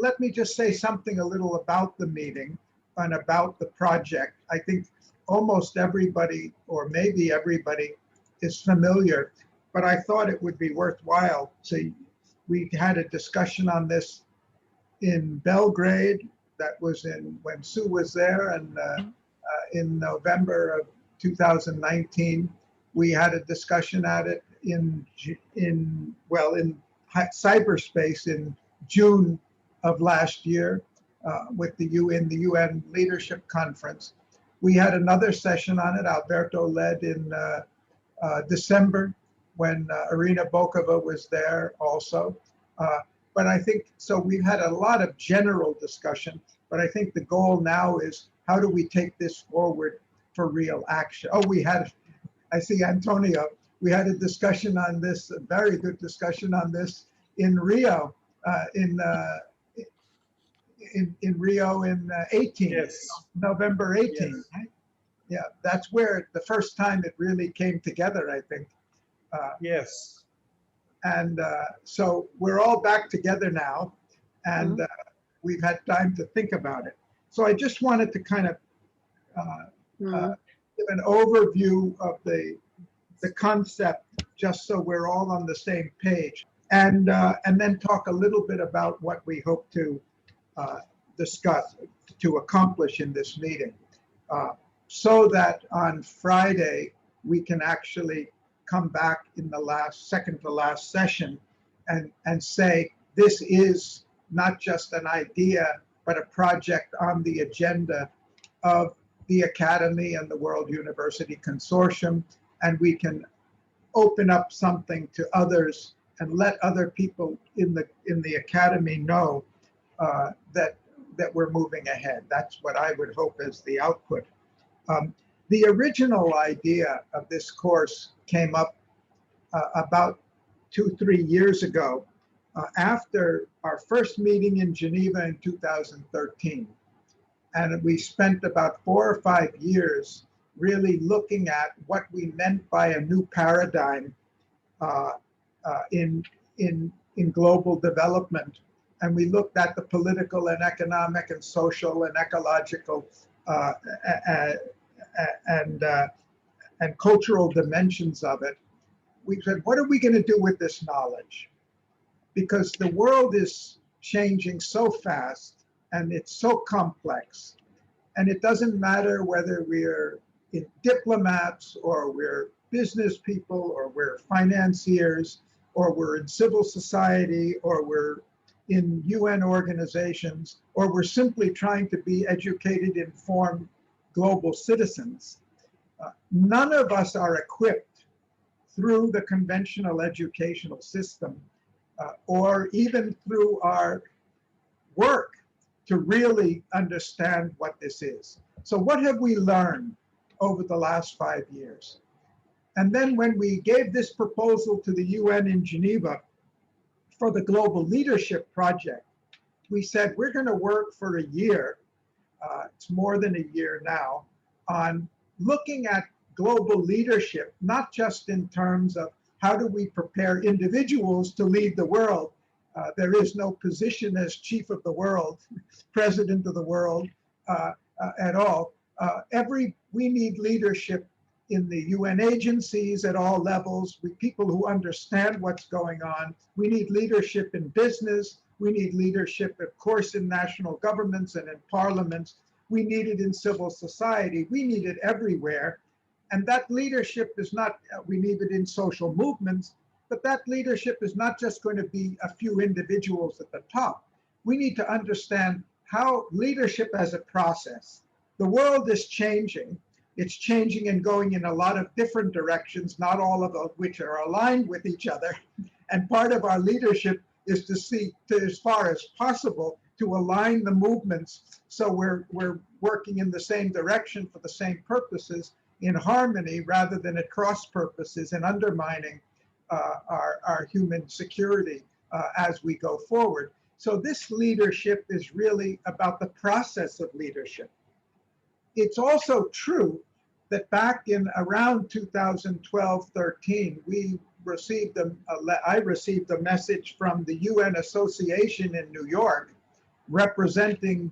Let me just say something a little about the meeting and about the project. I think almost everybody, or maybe everybody, is familiar, but I thought it would be worthwhile. So we had a discussion on this in Belgrade. That was when Sue was there, and in November of 2019. We had a discussion at it in cyberspace in June of last year with the UN Leadership Conference. We had another session on it. Alberto led in December when Irina Bokova was there also. But I think, so we've had a lot of general discussion, but I think the goal now is how do we take this forward for real action? Oh, I see Antonio, we had a discussion on this, a very good discussion on this in Rio, in Rio in 18, yes. November 18. Yes. Right? Yeah, that's where the first time it really came together, I think. Yes. And so we're all back together now, and we've had time to think about it. So I just wanted to kind of give an overview of the concept, just so we're all on the same page, and then talk a little bit about what we hope to discuss, to accomplish in this meeting, so that on Friday we can actually come back in the second to last session and say this is not just an idea, but a project on the agenda of the Academy and the World University Consortium, and we can open up something to others and let other people in the Academy know that we're moving ahead. That's what I would hope as the output. The original idea of this course came up about 2-3 years ago, after our first meeting in Geneva in 2013. And we spent about 4 or 5 years really looking at what we meant by a new paradigm in global development. And we looked at the political and economic and social and ecological and cultural dimensions of it. We said, what are we going to do with this knowledge? Because the world is changing so fast and it's so complex. And it doesn't matter whether we're diplomats or we're business people or we're financiers or we're in civil society or we're in UN organizations or we're simply trying to be educated, informed global citizens. None of us are equipped through the conventional educational system or even through our work to really understand what this is. So what have we learned over the last 5 years? And then when we gave this proposal to the UN in Geneva for the Global Leadership Project, we said we're going to work for a year, it's more than a year now, on looking at global leadership, not just in terms of how do we prepare individuals to lead the world. There is no position as chief of the world, president of the world at all. We need leadership in the UN agencies at all levels, with people who understand what's going on. We need leadership in business. We need leadership, of course, in national governments and in parliaments. We need it in civil society. We need it everywhere. And that leadership is not, we need it in social movements, but that leadership is not just going to be a few individuals at the top. We need to understand how leadership as a process. The world is changing. It's changing and going in a lot of different directions, not all of which are aligned with each other. And part of our leadership is to see, as far as possible, to align the movements so we're working in the same direction for the same purposes, in harmony rather than at cross purposes and undermining our human security as we go forward. So this leadership is really about the process of leadership. It's also true that back in around 2012-13, I received a message from the UN Association in New York representing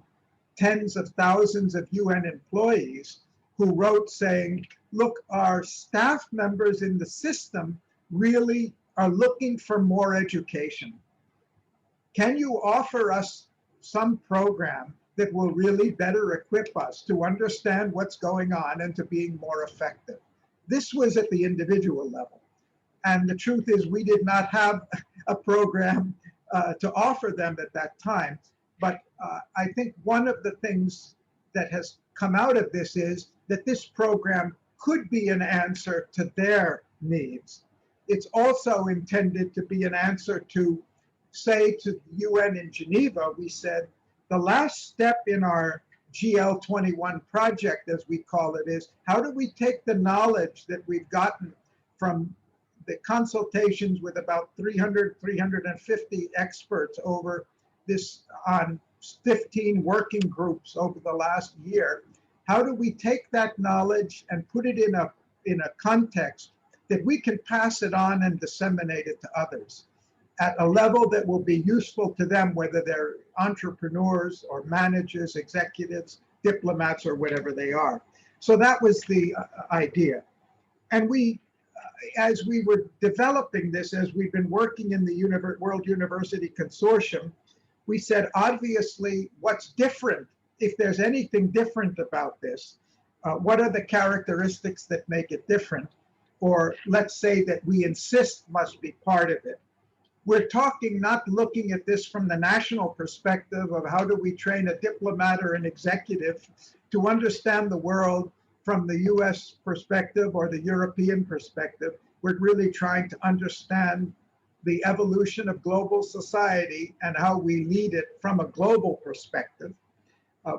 tens of thousands of UN employees who wrote saying, look, our staff members in the system really are looking for more education. Can you offer us some program that will really better equip us to understand what's going on and to being more effective? This was at the individual level. And the truth is we did not have a program to offer them at that time. But I think one of the things that has come out of this is that this program could be an answer to their needs. It's also intended to be an answer to, say, to the UN in Geneva. We said the last step in our GL21 project, as we call it, is how do we take the knowledge that we've gotten from the consultations with about 350 experts over this on 15 working groups over the last year. How do we take that knowledge and put it in a context that we can pass it on and disseminate it to others at a level that will be useful to them, whether they're entrepreneurs or managers, executives, diplomats, or whatever they are. So that was the idea. And we, as we were developing this, as we've been working in the World University Consortium, we said, obviously, what's different, if there's anything different about this, what are the characteristics that make it different? Or let's say that we insist must be part of it. We're talking, not looking at this from the national perspective of how do we train a diplomat or an executive to understand the world from the US perspective or the European perspective. We're really trying to understand the evolution of global society and how we lead it from a global perspective.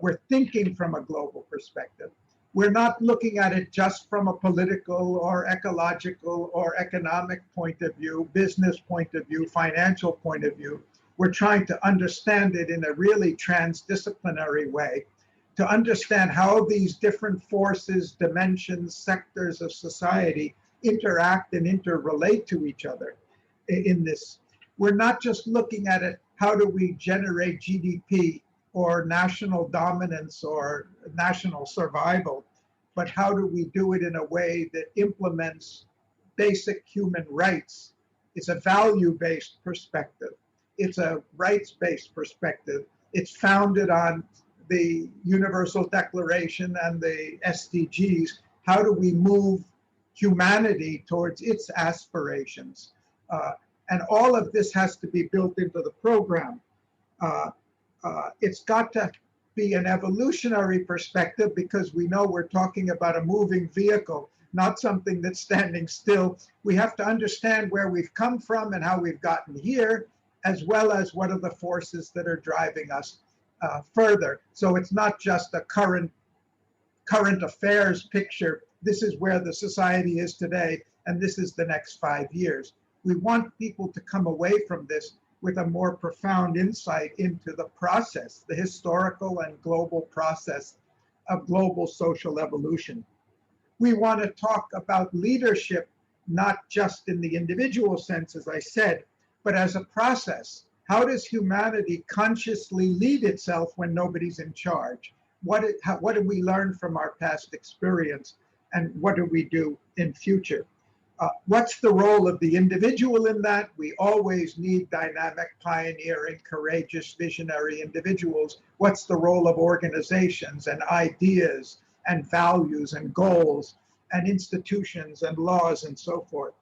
We're thinking from a global perspective. We're not looking at it just from a political or ecological or economic point of view, business point of view, financial point of view. We're trying to understand it in a really transdisciplinary way, to understand how these different forces, dimensions, sectors of society interact and interrelate to each other in this. We're not just looking at it, how do we generate GDP or national dominance or national survival, but how do we do it in a way that implements basic human rights? It's a value-based perspective. It's a rights-based perspective. It's founded on the Universal Declaration and the SDGs. How do we move humanity towards its aspirations? And all of this has to be built into the program. It's got to be an evolutionary perspective because we know we're talking about a moving vehicle, not something that's standing still. We have to understand where we've come from and how we've gotten here, as well as what are the forces that are driving us further. So it's not just a current affairs picture. This is where the society is today, and this is the next 5 years. We want people to come away from this with a more profound insight into the process, the historical and global process of global social evolution. We want to talk about leadership, not just in the individual sense, as I said, but as a process. How does humanity consciously lead itself when nobody's in charge? What do we learn from our past experience, and what do we do in future? What's the role of the individual in that? We always need dynamic, pioneering, courageous, visionary individuals. What's the role of organizations and ideas and values and goals and institutions and laws and so forth?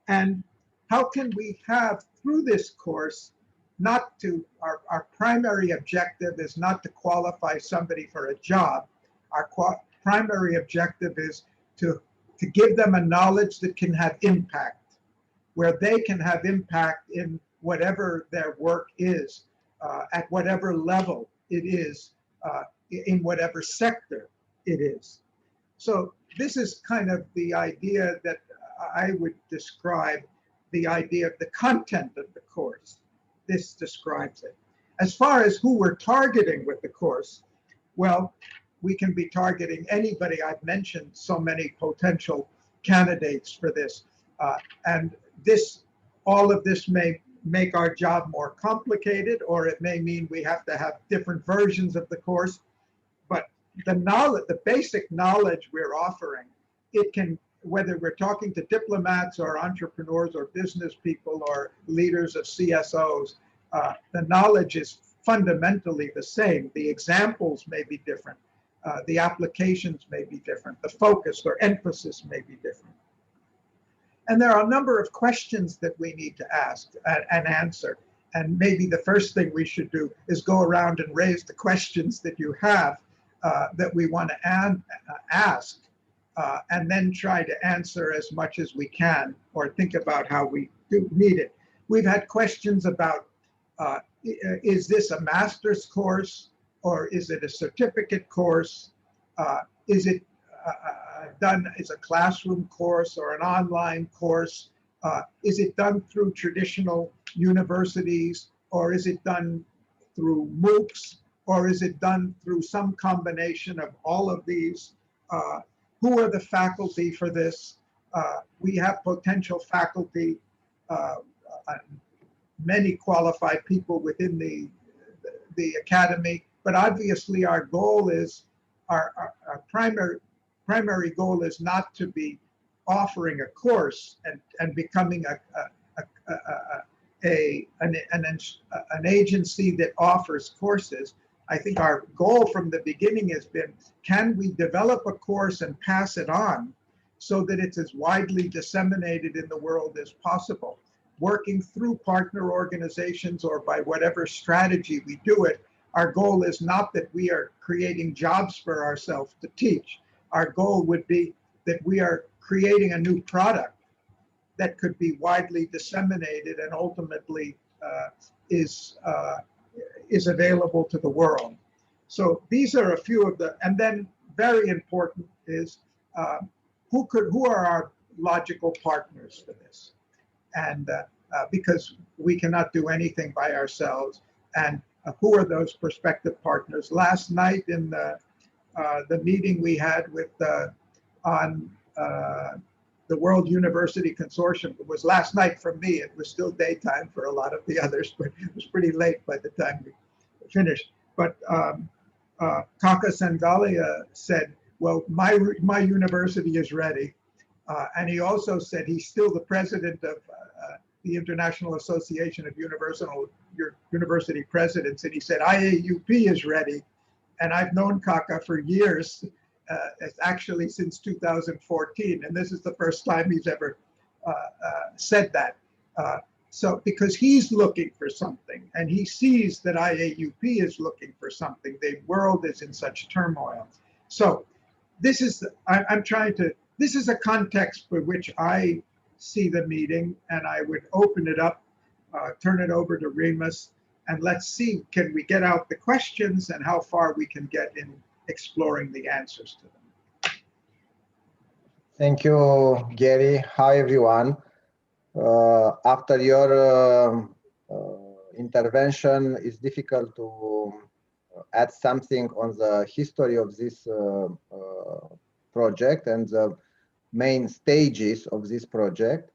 And how can we have, through this course, not to, our primary objective is not to qualify somebody for a job. Our primary objective is to give them a knowledge that can have impact, where they can have impact in whatever their work is, at whatever level it is, in whatever sector it is. So this is kind of the idea that I would describe, the idea of the content of the course. This describes it. As far as who we're targeting with the course, well, we can be targeting anybody. I've mentioned so many potential candidates for this. And this, all of this may make our job more complicated, or it may mean we have to have different versions of the course. But the knowledge, the basic knowledge we're offering, it can, whether we're talking to diplomats or entrepreneurs or business people or leaders of CSOs, the knowledge is fundamentally the same. The examples may be different. The applications may be different. The focus or emphasis may be different. And there are a number of questions that we need to ask and answer. And maybe the first thing we should do is go around and raise the questions that you have that we want to ask, and then try to answer as much as we can, or think about how we do need it. We've had questions about, is this a master's course, or is it a certificate course? Is it done as a classroom course or an online course? Is it done through traditional universities, or is it done through MOOCs, or is it done through some combination of all of these? Who are the faculty for this? We have potential faculty, many qualified people within the academy, but obviously our goal is, our primary goal is not to be offering a course and becoming an agency that offers courses. I think our goal from the beginning has been, can we develop a course and pass it on so that it's as widely disseminated in the world as possible? Working through partner organizations or by whatever strategy we do it, our goal is not that we are creating jobs for ourselves to teach. Our goal would be that we are creating a new product that could be widely disseminated and ultimately is available to the world. So these are a few of the, and then very important is who are our logical partners for this? And because we cannot do anything by ourselves, and who are those prospective partners? Last night in the meeting we had with on the World University Consortium, it was last night for me. It was still daytime for a lot of the others, but it was pretty late by the time we finished. But Kaka Sangalia said, well, my university is ready. And he also said he's still the president of the International Association of University Presidents. And he said, IAUP is ready. And I've known Kaka for years, actually since 2014. And this is the first time he's ever said that. So because he's looking for something, and he sees that IAUP is looking for something, the world is in such turmoil. So this is, this is a context for which I see the meeting, and I would open it up, turn it over to Remus, and let's see, can we get out the questions and how far we can get in exploring the answers to them. Thank you, Garry. Hi, everyone. After your intervention, it's difficult to add something on the history of this project and the main stages of this project.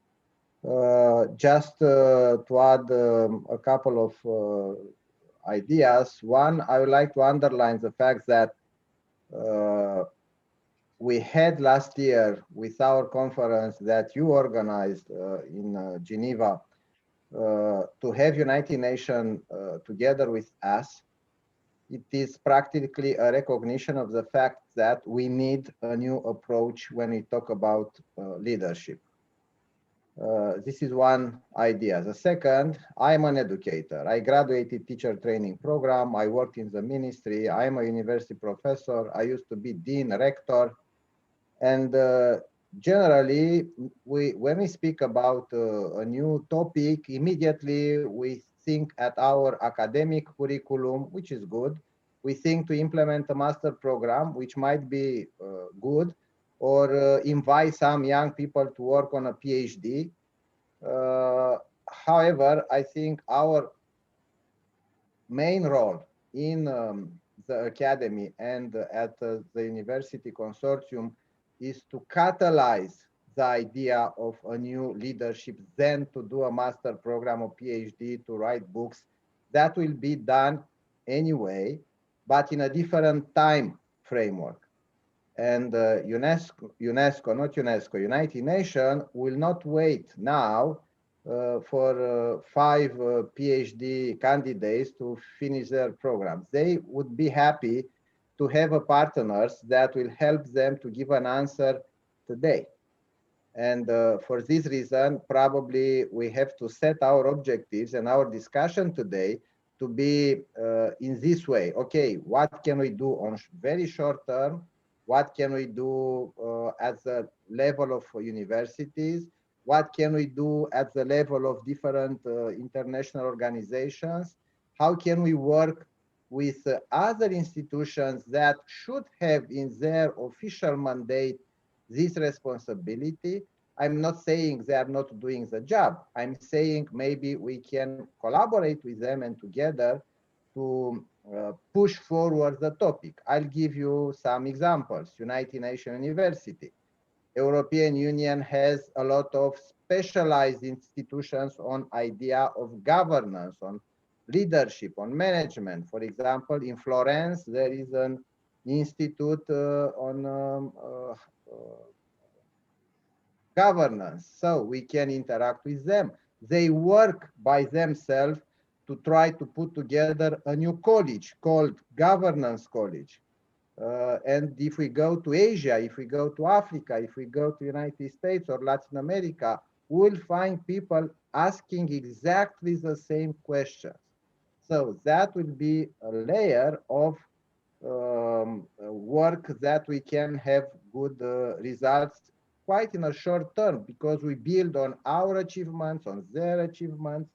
Just to add a couple of ideas. One, I would like to underline the fact that we had last year with our conference that you organized in Geneva to have United Nations together with us. It is practically a recognition of the fact that we need a new approach when we talk about leadership. This is one idea. The second, I'm an educator. I graduated teacher training program. I worked in the ministry. I'm a university professor. I used to be dean, rector. And generally, when we speak about a new topic, immediately we think at our academic curriculum, which is good. We think to implement a master program, which might be good, or invite some young people to work on a PhD. However, I think our main role in the academy and at the university consortium is to catalyze the idea of a new leadership, then to do a master program or PhD, to write books. That will be done anyway, but in a different time framework. And United Nations will not wait now for 5 PhD candidates to finish their programs. They would be happy to have a partners that will help them to give an answer today. And for this reason, probably we have to set our objectives and our discussion today to be in this way. Okay, what can we do on very short term? What can we do at the level of universities? What can we do at the level of different international organizations? How can we work with other institutions that should have in their official mandate this responsibility? I'm not saying they are not doing the job. I'm saying maybe we can collaborate with them and together to push forward the topic. I'll give you some examples. United Nations University. European Union has a lot of specialized institutions on idea of governance, on leadership, on management. For example, in Florence, there is an institute on governance, so we can interact with them. They work by themselves to try to put together a new college called Governance College. And if we go to Asia, if we go to Africa, if we go to United States or Latin America, we'll find people asking exactly the same questions. So that will be a layer of work that we can have good results quite in a short term, because we build on our achievements, on their achievements.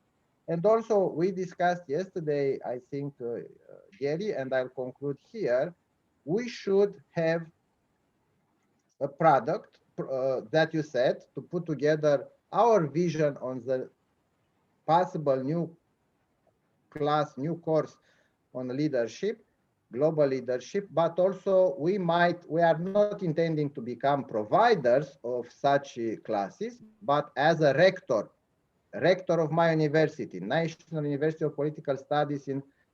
And also we discussed yesterday, I think, Garry, and I'll conclude here, we should have a product that you said to put together our vision on the possible new class, new course on leadership, global leadership, but also we are not intending to become providers of such classes, but as a rector of my university, National University of Political Studies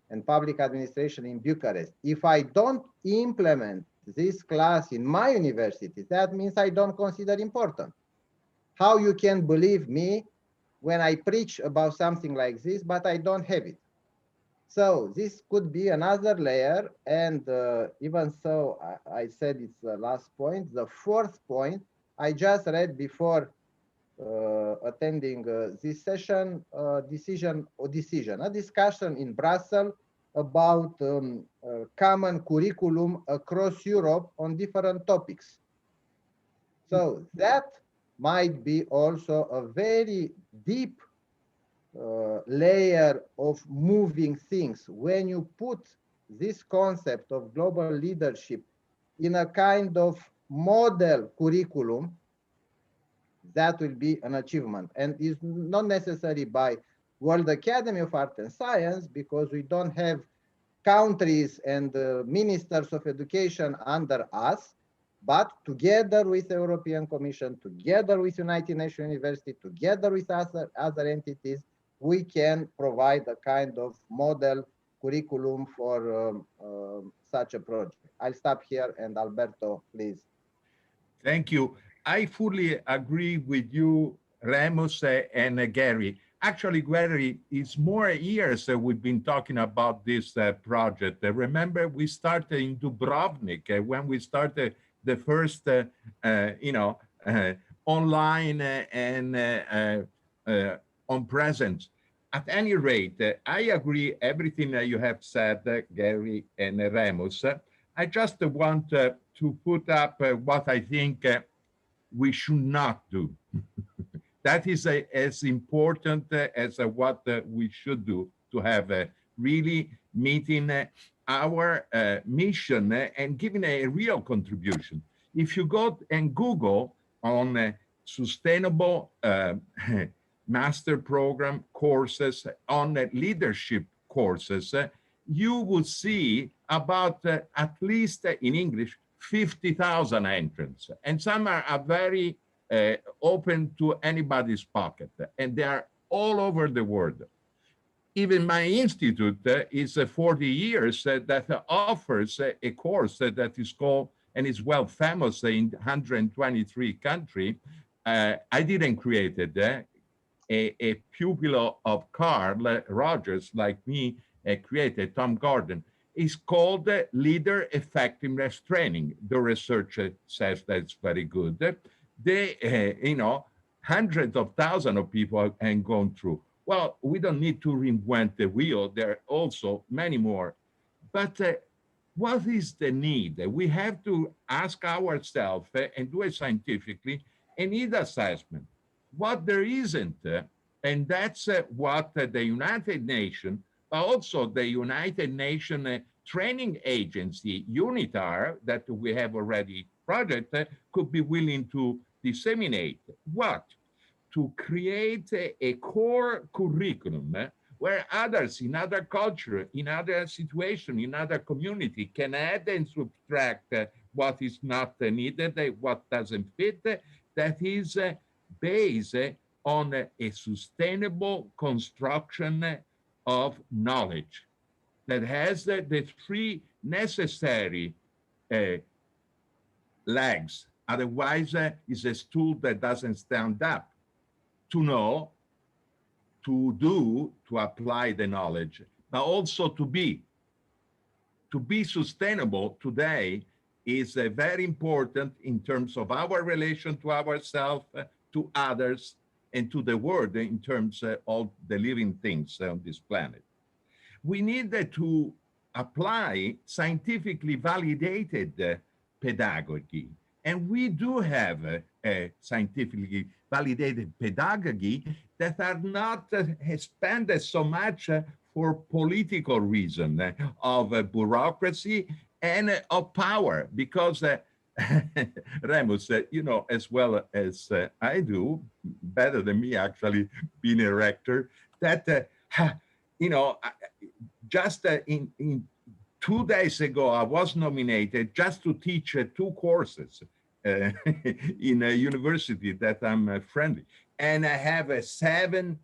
and Public Administration in Bucharest. If I don't implement this class in my university, that means I don't consider important. How you can believe me when I preach about something like this, but I don't have it? So this could be another layer. And even so, I said it's the last point. The fourth point, I just read before attending this session, a discussion in Brussels about common curriculum across Europe on different topics. So that might be also a very deep layer of moving things. When you put this concept of global leadership in a kind of model curriculum, that will be an achievement, and is not necessary by World Academy of Art and Science, because we don't have countries and ministers of education under us, but together with the European Commission, together with United Nations University, together with other entities, we can provide a kind of model curriculum for such a project. I'll stop here, and Alberto, please. Thank you. I fully agree with you, Remus and Garry. Actually, Garry, it's more years that we've been talking about this project. Remember, we started in Dubrovnik when we started the first, online and on presence. At any rate, I agree everything that you have said, Garry and Remus. I just want to put up what I think we should not do. That is as important as what we should do to have really meeting our mission and giving a real contribution. If you go and Google on sustainable master program courses, on leadership courses, you will see about at least in English 50,000 entrants, and some are very open to anybody's pocket, and they are all over the world. Even my institute is 40 years that offers a course that is called, and is well famous in 123 countries. I didn't create it. A pupil of Carl Rogers, like me, created, Tom Gordon. It's called Leader Effectiveness Training. The research says that's very good. They, hundreds of thousands of people have gone through. Well, we don't need to reinvent the wheel. There are also many more. But what is the need? We have to ask ourselves and do it scientifically, a need assessment. What there isn't, and that's what the United Nations, but also the United Nations Training Agency, UNITAR, that we have already project, could be willing to disseminate. What? To create a core curriculum where others in other culture, in other situation, in other community can add and subtract what is not needed, what doesn't fit, that is based on a sustainable construction of knowledge that has the three necessary legs. Otherwise, it's a stool that doesn't stand up. To know, to do, to apply the knowledge, but also to be. To be sustainable today is very important in terms of our relation to ourselves, to others, and to the world in terms of the living things on this planet. We need to apply scientifically validated pedagogy. And we do have scientifically validated pedagogy that are not expanded so much for political reason of bureaucracy and of power, because Remus, as well as I do, better than me actually, being a rector, that, just in 2 days ago, I was nominated just to teach 2 courses in a university that I'm friendly. And I have 7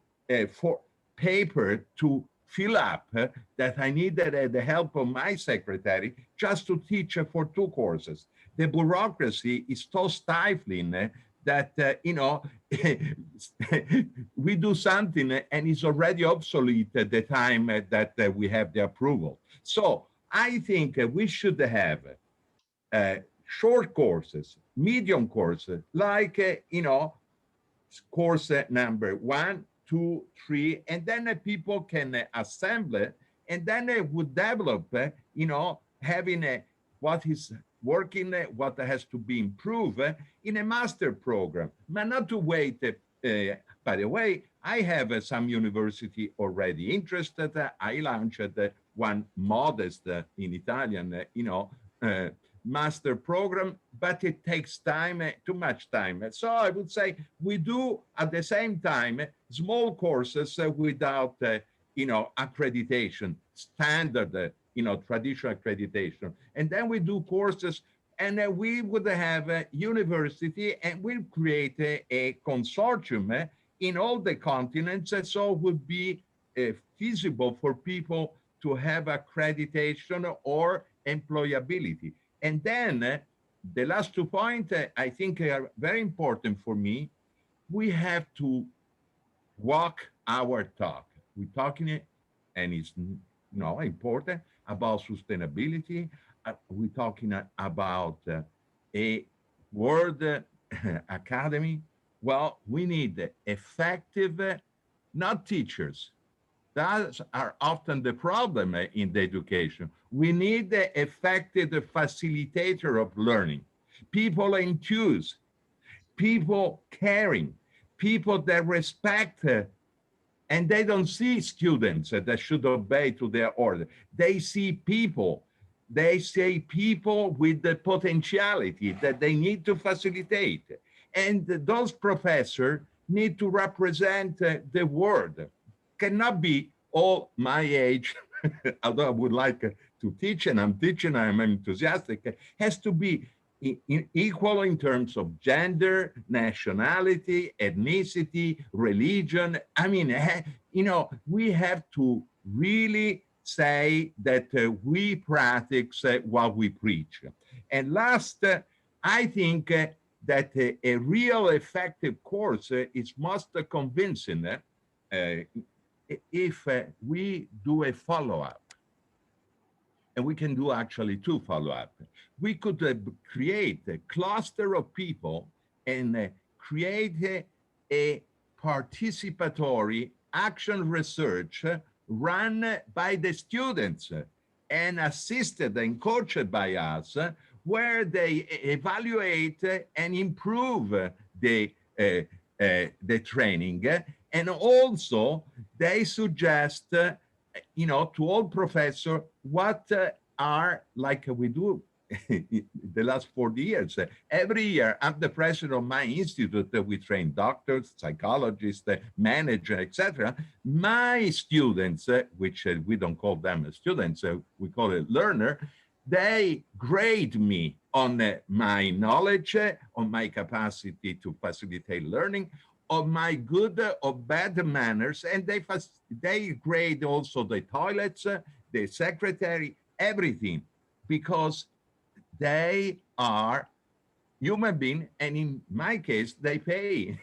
paper to fill up that I needed the help of my secretary just to teach for 2 courses. The bureaucracy is so stifling that, we do something and it's already obsolete at the time that we have the approval. So I think we should have short courses, medium courses, like, course number 1, 2, 3, and then people can assemble it, and then they would develop, having what is working, what has to be improved in a master program, but not to wait. By the way, I have some university already interested. I launched one modest in Italian, master program, but it takes time, too much time. So I would say we do at the same time small courses without, accreditation, standard, traditional accreditation. And then we do courses, and we would have a university, and we'll create a consortium in all the continents, so it would be feasible for people to have accreditation or employability. And then the last 2 points I think are very important for me. We have to walk our talk. We're talking it, and it's important about sustainability. We're talking about a world academy. Well, we need effective, not teachers. Those are often the problem in the education. We need the effective facilitator of learning, people enthused, people caring, people that respect, and they don't see students that should obey to their order. They see people. They see people with the potentiality that they need to facilitate. And those professors need to represent the world. Cannot be all my age, although I would like to teach, and I'm teaching, I'm enthusiastic, has to be equal in terms of gender, nationality, ethnicity, religion. I mean, you know, we have to really say that we practice what we preach. And last, I think that a real effective course is most convincing if we do a follow-up. And we can do actually 2 follow-up. We could create a cluster of people and create a participatory action research run by the students and assisted and coached by us, where they evaluate and improve the training. And also they suggest you know, to all professors, what are, like we do the last 40 years. Every year, I'm the president of my institute. We train doctors, psychologists, managers, etc. My students, which we don't call them students, we call it learner, they grade me on my knowledge, on my capacity to facilitate learning, of my good or bad manners, and they grade also the toilets, the secretary, everything, because they are human beings, and in my case, they pay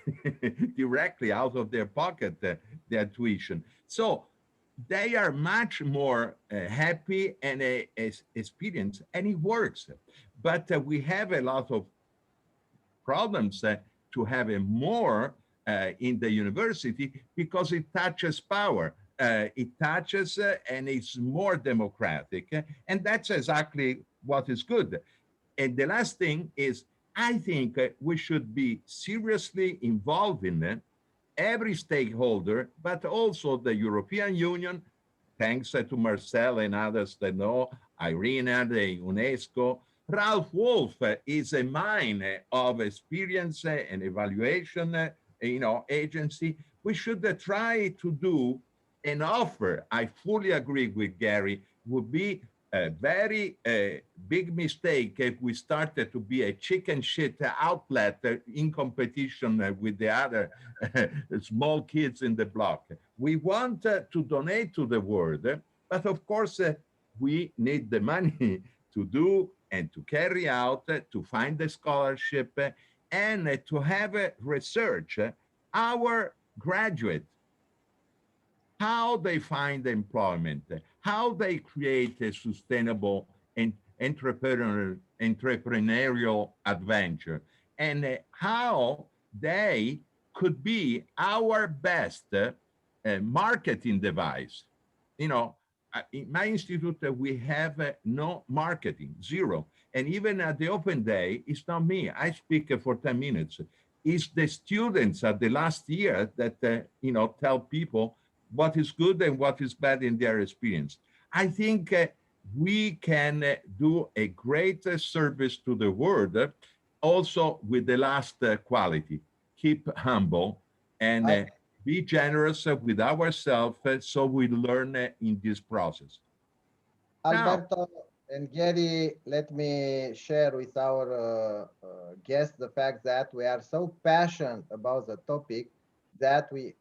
directly out of their pocket their tuition. So they are much more happy and experienced, and it works. But we have a lot of problems to have a more in the university, because it touches power. It touches and it's more democratic. And that's exactly what is good. And the last thing is, I think we should be seriously involved in it, every stakeholder, but also the European Union, thanks to Marcel and others that know, Irina, the UNESCO. Ralph Wolff is a mine of experience and evaluation, you know, agency. We should try to do an offer. I fully agree with Garry. Would be a very big mistake if we started to be a chicken shit outlet in competition with the other small kids in the block. We want to donate to the world, but of course we need the money to do and to carry out, to find the scholarship, and to have research our graduates, how they find employment, how they create a sustainable and entrepreneurial adventure, and how they could be our best marketing device. You know, in my institute, we have no marketing, zero. And even at the open day, it's not me. I speak for 10 minutes. It's the students at the last year that, you know, tell people what is good and what is bad in their experience. I think we can do a great service to the world, also with the last quality. Keep humble and be generous with ourselves, so we learn in this process. Alberto and Garry, let me share with our guests the fact that we are so passionate about the topic that we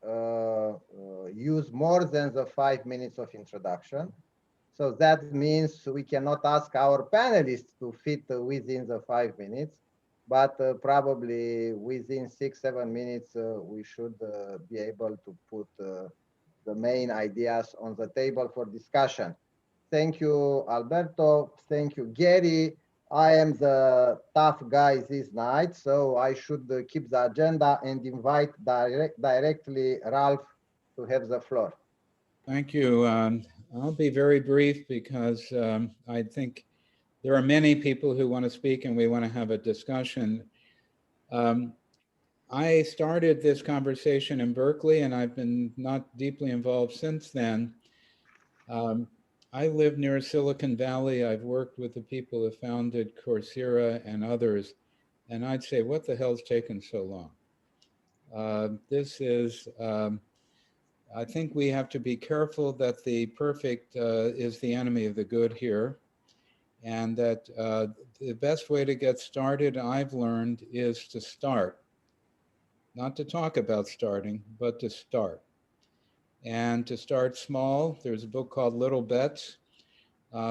use more than the 5 minutes of introduction. So that means we cannot ask our panelists to fit within the 5 minutes, but probably within 6-7 minutes, we should be able to put the main ideas on the table for discussion. Thank you, Alberto. Thank you, Garry. I am the tough guy this night, so I should keep the agenda and invite directly Ralph to have the floor. Thank you. I'll be very brief because I think there are many people who want to speak and we want to have a discussion. I started this conversation in Berkeley and I've been not deeply involved since then. I live near Silicon Valley. I've worked with the people who founded Coursera and others, and I'd say, what the hell's taken so long? This is, I think we have to be careful that the perfect is the enemy of the good here. And that the best way to get started, I've learned, is to start. Not to talk about starting, but to start. And to start small, there's a book called Little Bets.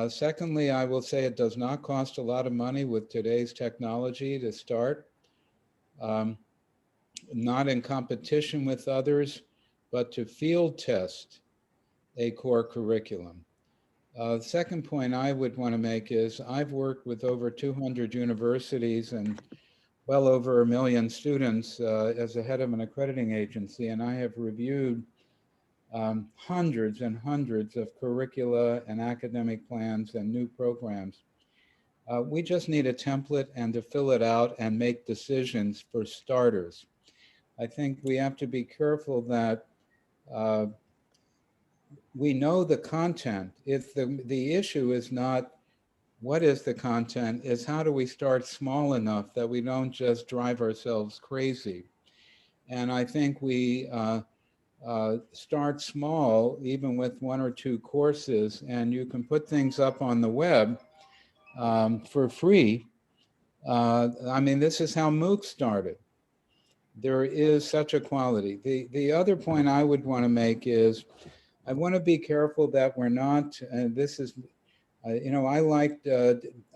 Secondly, I will say it does not cost a lot of money with today's technology to start. Not in competition with others, but to field test a core curriculum. The second point I would want to make is I've worked with over 200 universities and well over 1 million students as the head of an accrediting agency, and I have reviewed hundreds and hundreds of curricula and academic plans and new programs. We just need a template and to fill it out and make decisions for starters. I think we have to be careful that we know the content. If the issue is not what is the content, is how do we start small enough that we don't just drive ourselves crazy. And I think we start small, even with 1 or 2 courses, and you can put things up on the web for free. I mean, this is how MOOC started. There is such a quality. The other point I would want to make is I want to be careful that we're not, and this is, you know,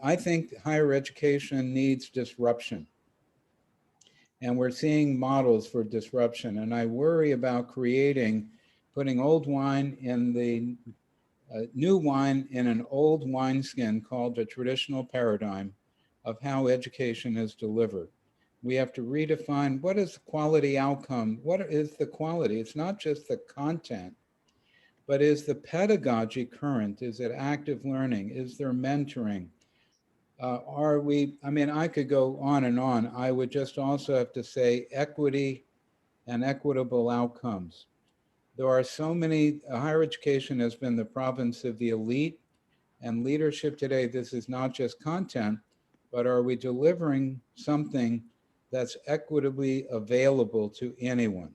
I think higher education needs disruption. And we're seeing models for disruption. And I worry about putting old wine in the new wine in an old wineskin called the traditional paradigm of how education is delivered. We have to redefine what is the quality outcome? What is the quality? It's not just the content, but is the pedagogy current? Is it active learning? Is there mentoring? I mean, I could go on and on. I would just also have to say equity and equitable outcomes. There are so many, higher education has been the province of the elite, and leadership today, this is not just content, but are we delivering something that's equitably available to anyone?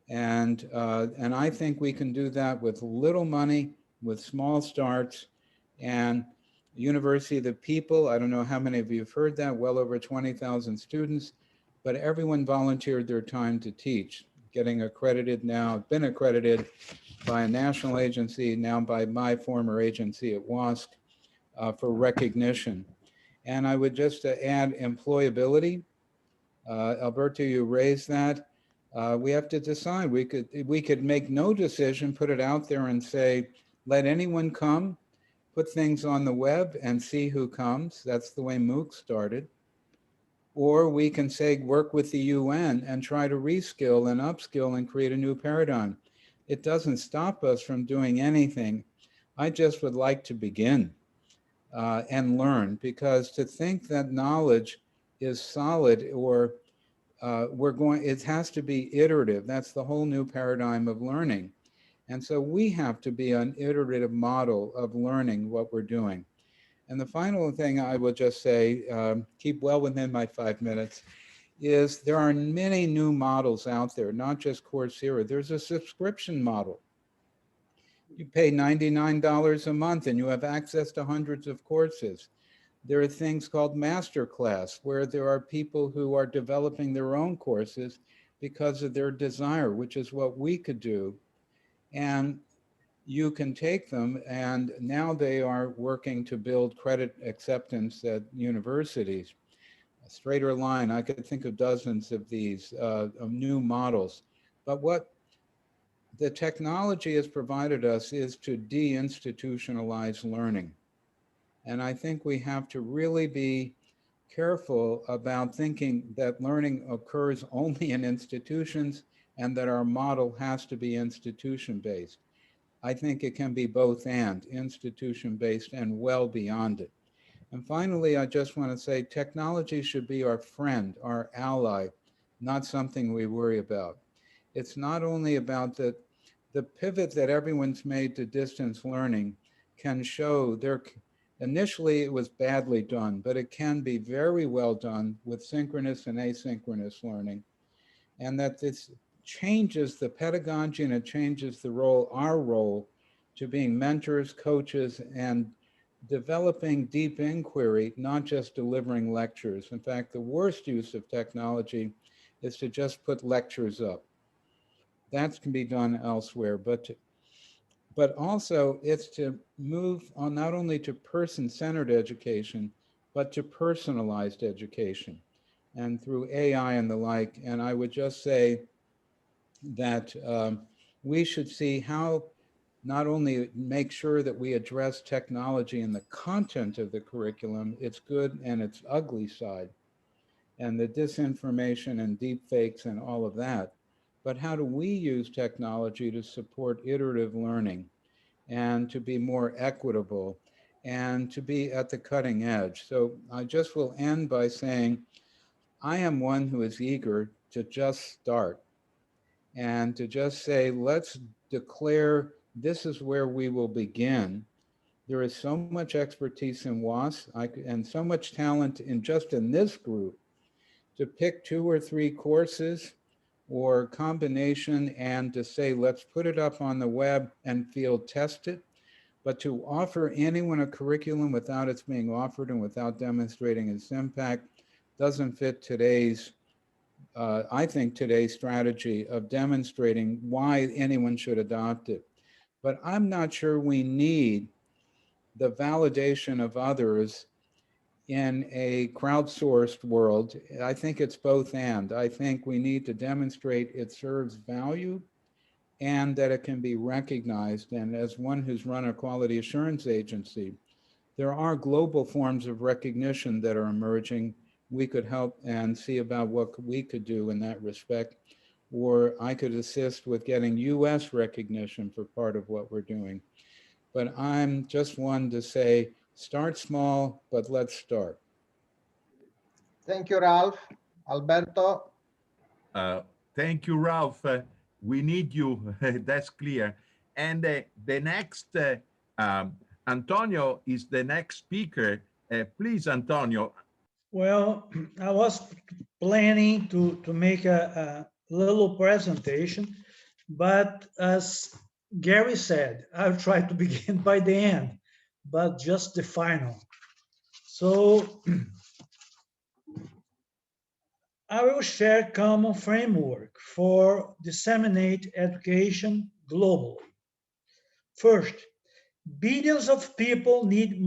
And I think we can do that with little money, with small starts, and University of the People, I don't know how many of you have heard that, well over 20,000 students, but everyone volunteered their time to teach, getting accredited now, been accredited by a national agency, now by my former agency at WAAS for recognition. And I would just add employability. Alberto, you raised that. We have to decide. We could make no decision, put it out there and say, let anyone come, put things on the web and see who comes. That's the way MOOC started. Or we can say, work with the UN and try to reskill and upskill and create a new paradigm. It doesn't stop us from doing anything. I just would like to begin and learn, because to think that knowledge is solid or it has to be iterative. That's the whole new paradigm of learning. And so we have to be an iterative model of learning what we're doing. And the final thing I will just say, keep well within my 5 minutes, is there are many new models out there, not just Coursera. There's a subscription model. You pay $99 a month and you have access to hundreds of courses. There are things called masterclass, where there are people who are developing their own courses because of their desire, which is what we could do. And you can take them, and now they are working to build credit acceptance at universities. A straighter line, I could think of dozens of these of new models. But what the technology has provided us is to deinstitutionalize learning. And I think we have to really be careful about thinking that learning occurs only in institutions and that our model has to be institution-based. I think it can be both and, institution-based and well beyond it. And finally, I just want to say technology should be our friend, our ally, not something we worry about. It's not only about the pivot that everyone's made to distance learning can show initially it was badly done, but it can be very well done with synchronous and asynchronous learning. And that this changes the pedagogy and it changes the role, our role, to being mentors, coaches, and developing deep inquiry, not just delivering lectures. In fact, the worst use of technology is to just put lectures up. That can be done elsewhere, but also it's to move on not only to person-centered education, but to personalized education, and through AI and the like. And I would just say that we should see how not only make sure that we address technology in the content of the curriculum, its good and its ugly side, and the disinformation and deep fakes and all of that, but how do we use technology to support iterative learning and to be more equitable and to be at the cutting edge. So I just will end by saying, I am one who is eager to just start and to just say, let's declare this is where we will begin. There is so much expertise in WAAS and so much talent in just in this group to pick 2 or 3 courses or combination and to say, let's put it up on the web and field test it. But to offer anyone a curriculum without it's being offered and without demonstrating its impact doesn't fit today's, I think today's strategy of demonstrating why anyone should adopt it. But I'm not sure we need the validation of others in a crowdsourced world. I think it's both and. I think we need to demonstrate it serves value and that it can be recognized. And as one who's run a quality assurance agency, there are global forms of recognition that are emerging. We could help and see about what we could do in that respect, or I could assist with getting US recognition for part of what we're doing. But I'm just one to say, start small, but let's start. Thank you, Ralph. Alberto? Thank you, Ralph. We need you, that's clear. And the next, Antonio is the next speaker. Please, Antonio. Well, I was planning to make a little presentation, but as Garry said, I'll try to begin by the end, but just the final. So I will share common framework for disseminate education globally. First, billions of people need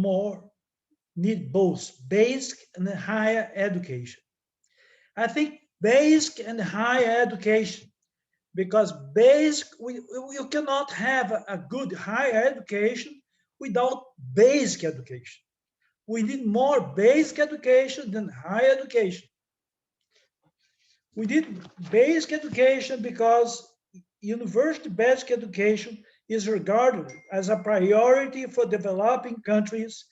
both basic and higher education. I think basic and higher education, because basic, you cannot have a good higher education without basic education. We need more basic education than higher education. We need basic education because university basic education is regarded as a priority for developing countries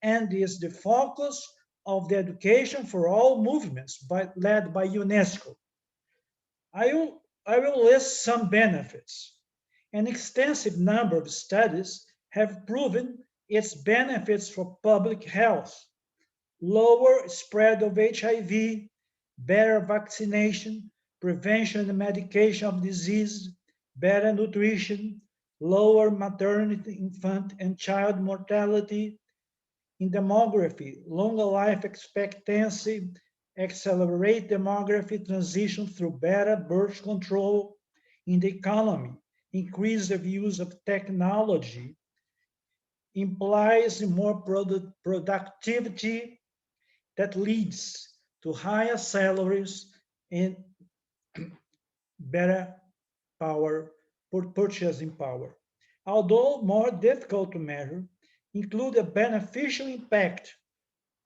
and is the focus of the education for all movements led by UNESCO. I will list some benefits. An extensive number of studies have proven its benefits for public health, lower spread of HIV, better vaccination, prevention and medication of disease, better nutrition, lower maternity, infant, and child mortality. In demography, longer life expectancy, accelerate demography transition through better birth control. In the economy, increase the use of technology implies more productivity that leads to higher salaries and better purchasing power. Although more difficult to measure, include a beneficial impact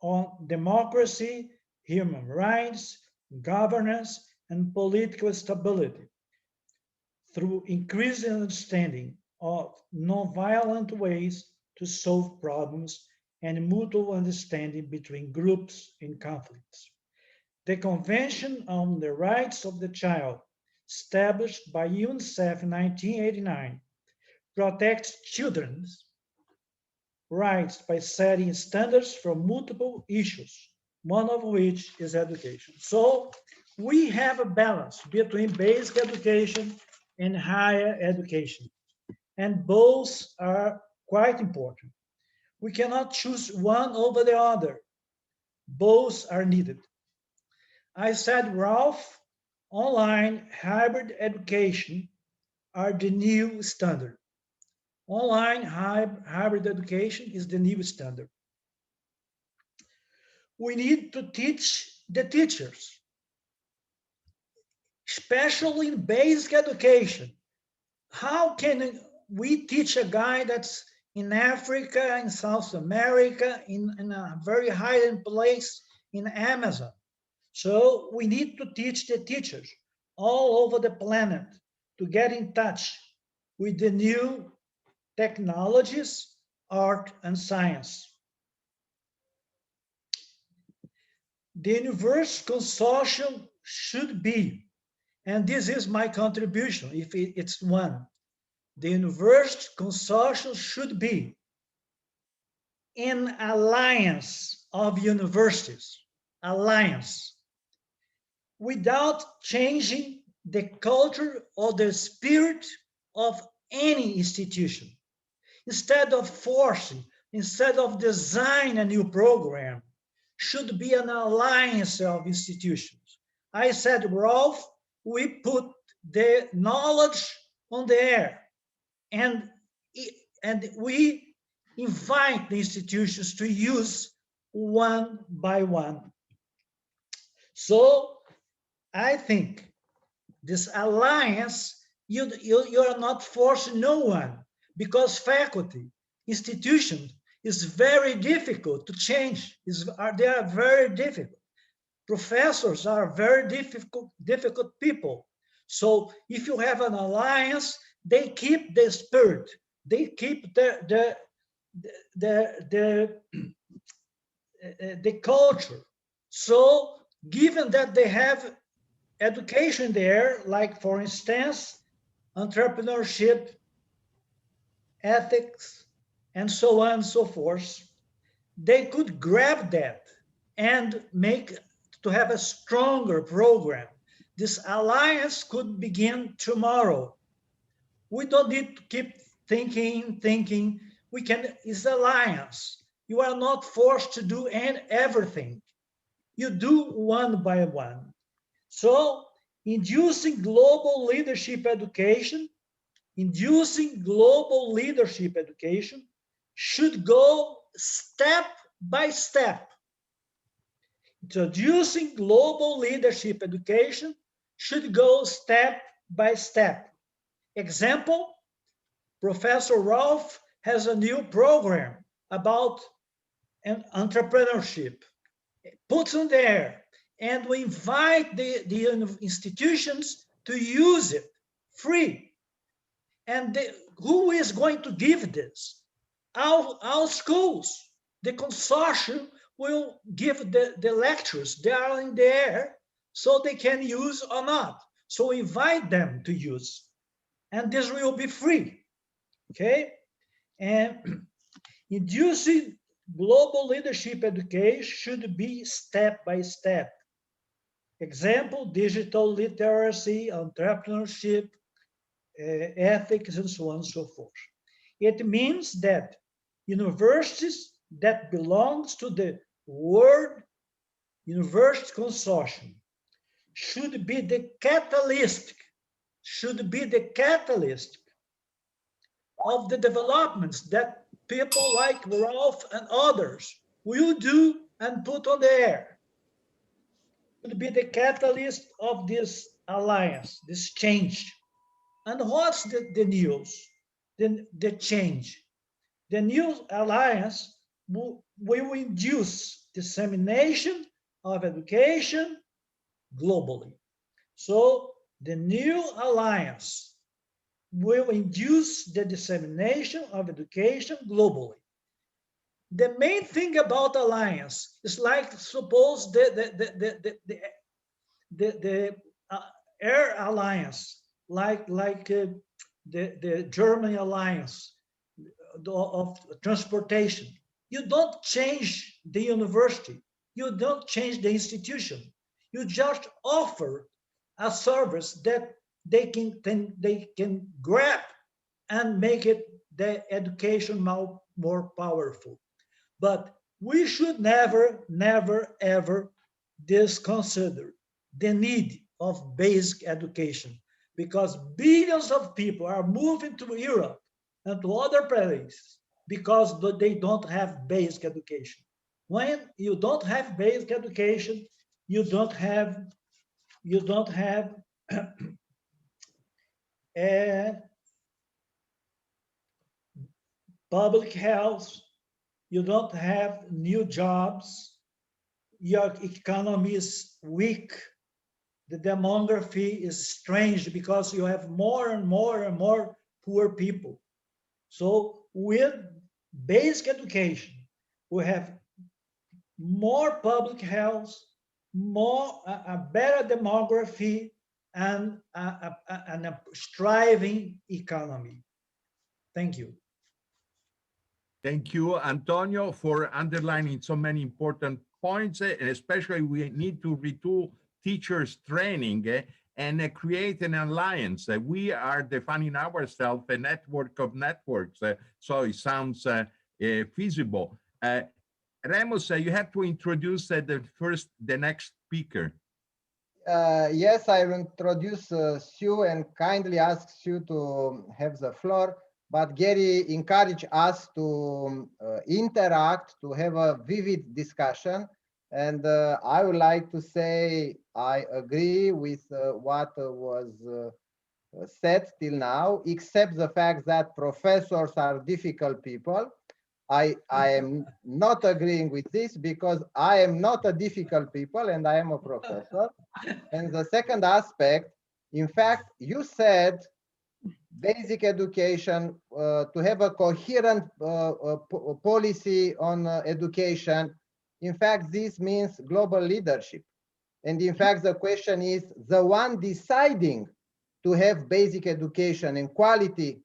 on democracy, human rights, governance, and political stability through increased understanding of nonviolent ways to solve problems and mutual understanding between groups in conflicts. The Convention on the Rights of the Child, established by UNICEF in 1989, protects children's rights by setting standards for multiple issues, one of which is education. So we have a balance between basic education and higher education, and both are quite important. We cannot choose one over the other. Both are needed. I said, Ralph, online hybrid education are the new standard. Online hybrid education is the new standard. We need to teach the teachers, especially in basic education. How can we teach a guy that's in Africa, in South America, in a very hidden place in Amazon? So we need to teach the teachers all over the planet to get in touch with the new technologies, art, and science. The Universe Consortium should be, and this is my contribution, if it's one, the Universe Consortium should be an alliance of universities, alliance, without changing the culture or the spirit of any institution. Instead of forcing, instead of design a new program, should be an alliance of institutions. I said, Rolf, we put the knowledge on the air, and we invite the institutions to use one by one. So I think this alliance, you are not forcing no one, because faculty, institution is very difficult to change. They are very difficult. Professors are very difficult people. So if you have an alliance, they keep the spirit, they keep the culture. So given that they have education there, like for instance, entrepreneurship, ethics, and so on and so forth, they could grab that and make to have a stronger program. This alliance could begin tomorrow. We don't need to keep thinking. We can, it's alliance. You are not forced to do everything. You do one by one. So inducing global leadership education should go step by step. Introducing global leadership education should go step by step. Example, Professor Rolf has a new program about entrepreneurship. Puts on there, and we invite the institutions to use it free. And who is going to give this? Our schools. The consortium will give the lectures. They are in the air, so they can use or not. So invite them to use. And this will be free, okay? And inducing global leadership education should be step by step. Example, digital literacy, entrepreneurship, ethics, and so on and so forth. It means that universities that belongs to the World University Consortium should be the catalyst of the developments that people like Ralph and others will do and put on the air. Should be the catalyst of this alliance, this change. And what's the news? The change. The new alliance will induce dissemination of education globally. So the new alliance will induce the dissemination of education globally. The main thing about alliance is like, suppose the air alliance, like the German alliance of transportation. You don't change the university. You don't change the institution. You just offer a service that they can grab and make it the education more powerful. But we should never, never, ever disconsider the need of basic education, because billions of people are moving to Europe and to other places because they don't have basic education. When you don't have basic education, you don't have public health, you don't have new jobs, your economy is weak, the demography is strange because you have more and more and more poor people. So with basic education, we have more public health, a better demography, and a striving economy. Thank you. Thank you, Antonio, for underlining so many important points, and especially we need to retool teachers training and create an alliance. We are defining ourselves a network of networks, so it sounds feasible. Remus, you have to introduce the next speaker. Yes, I will introduce Sue and kindly ask Sue to have the floor. But Garry encouraged us to interact, to have a vivid discussion. And I would like to say I agree with what was said till now, except the fact that professors are difficult people. I am not agreeing with this because I am not a difficult people and I am a professor. And the second aspect, in fact, you said basic education, to have a coherent policy on education. In fact, this means global leadership. And in fact, the question is the one deciding to have basic education and quality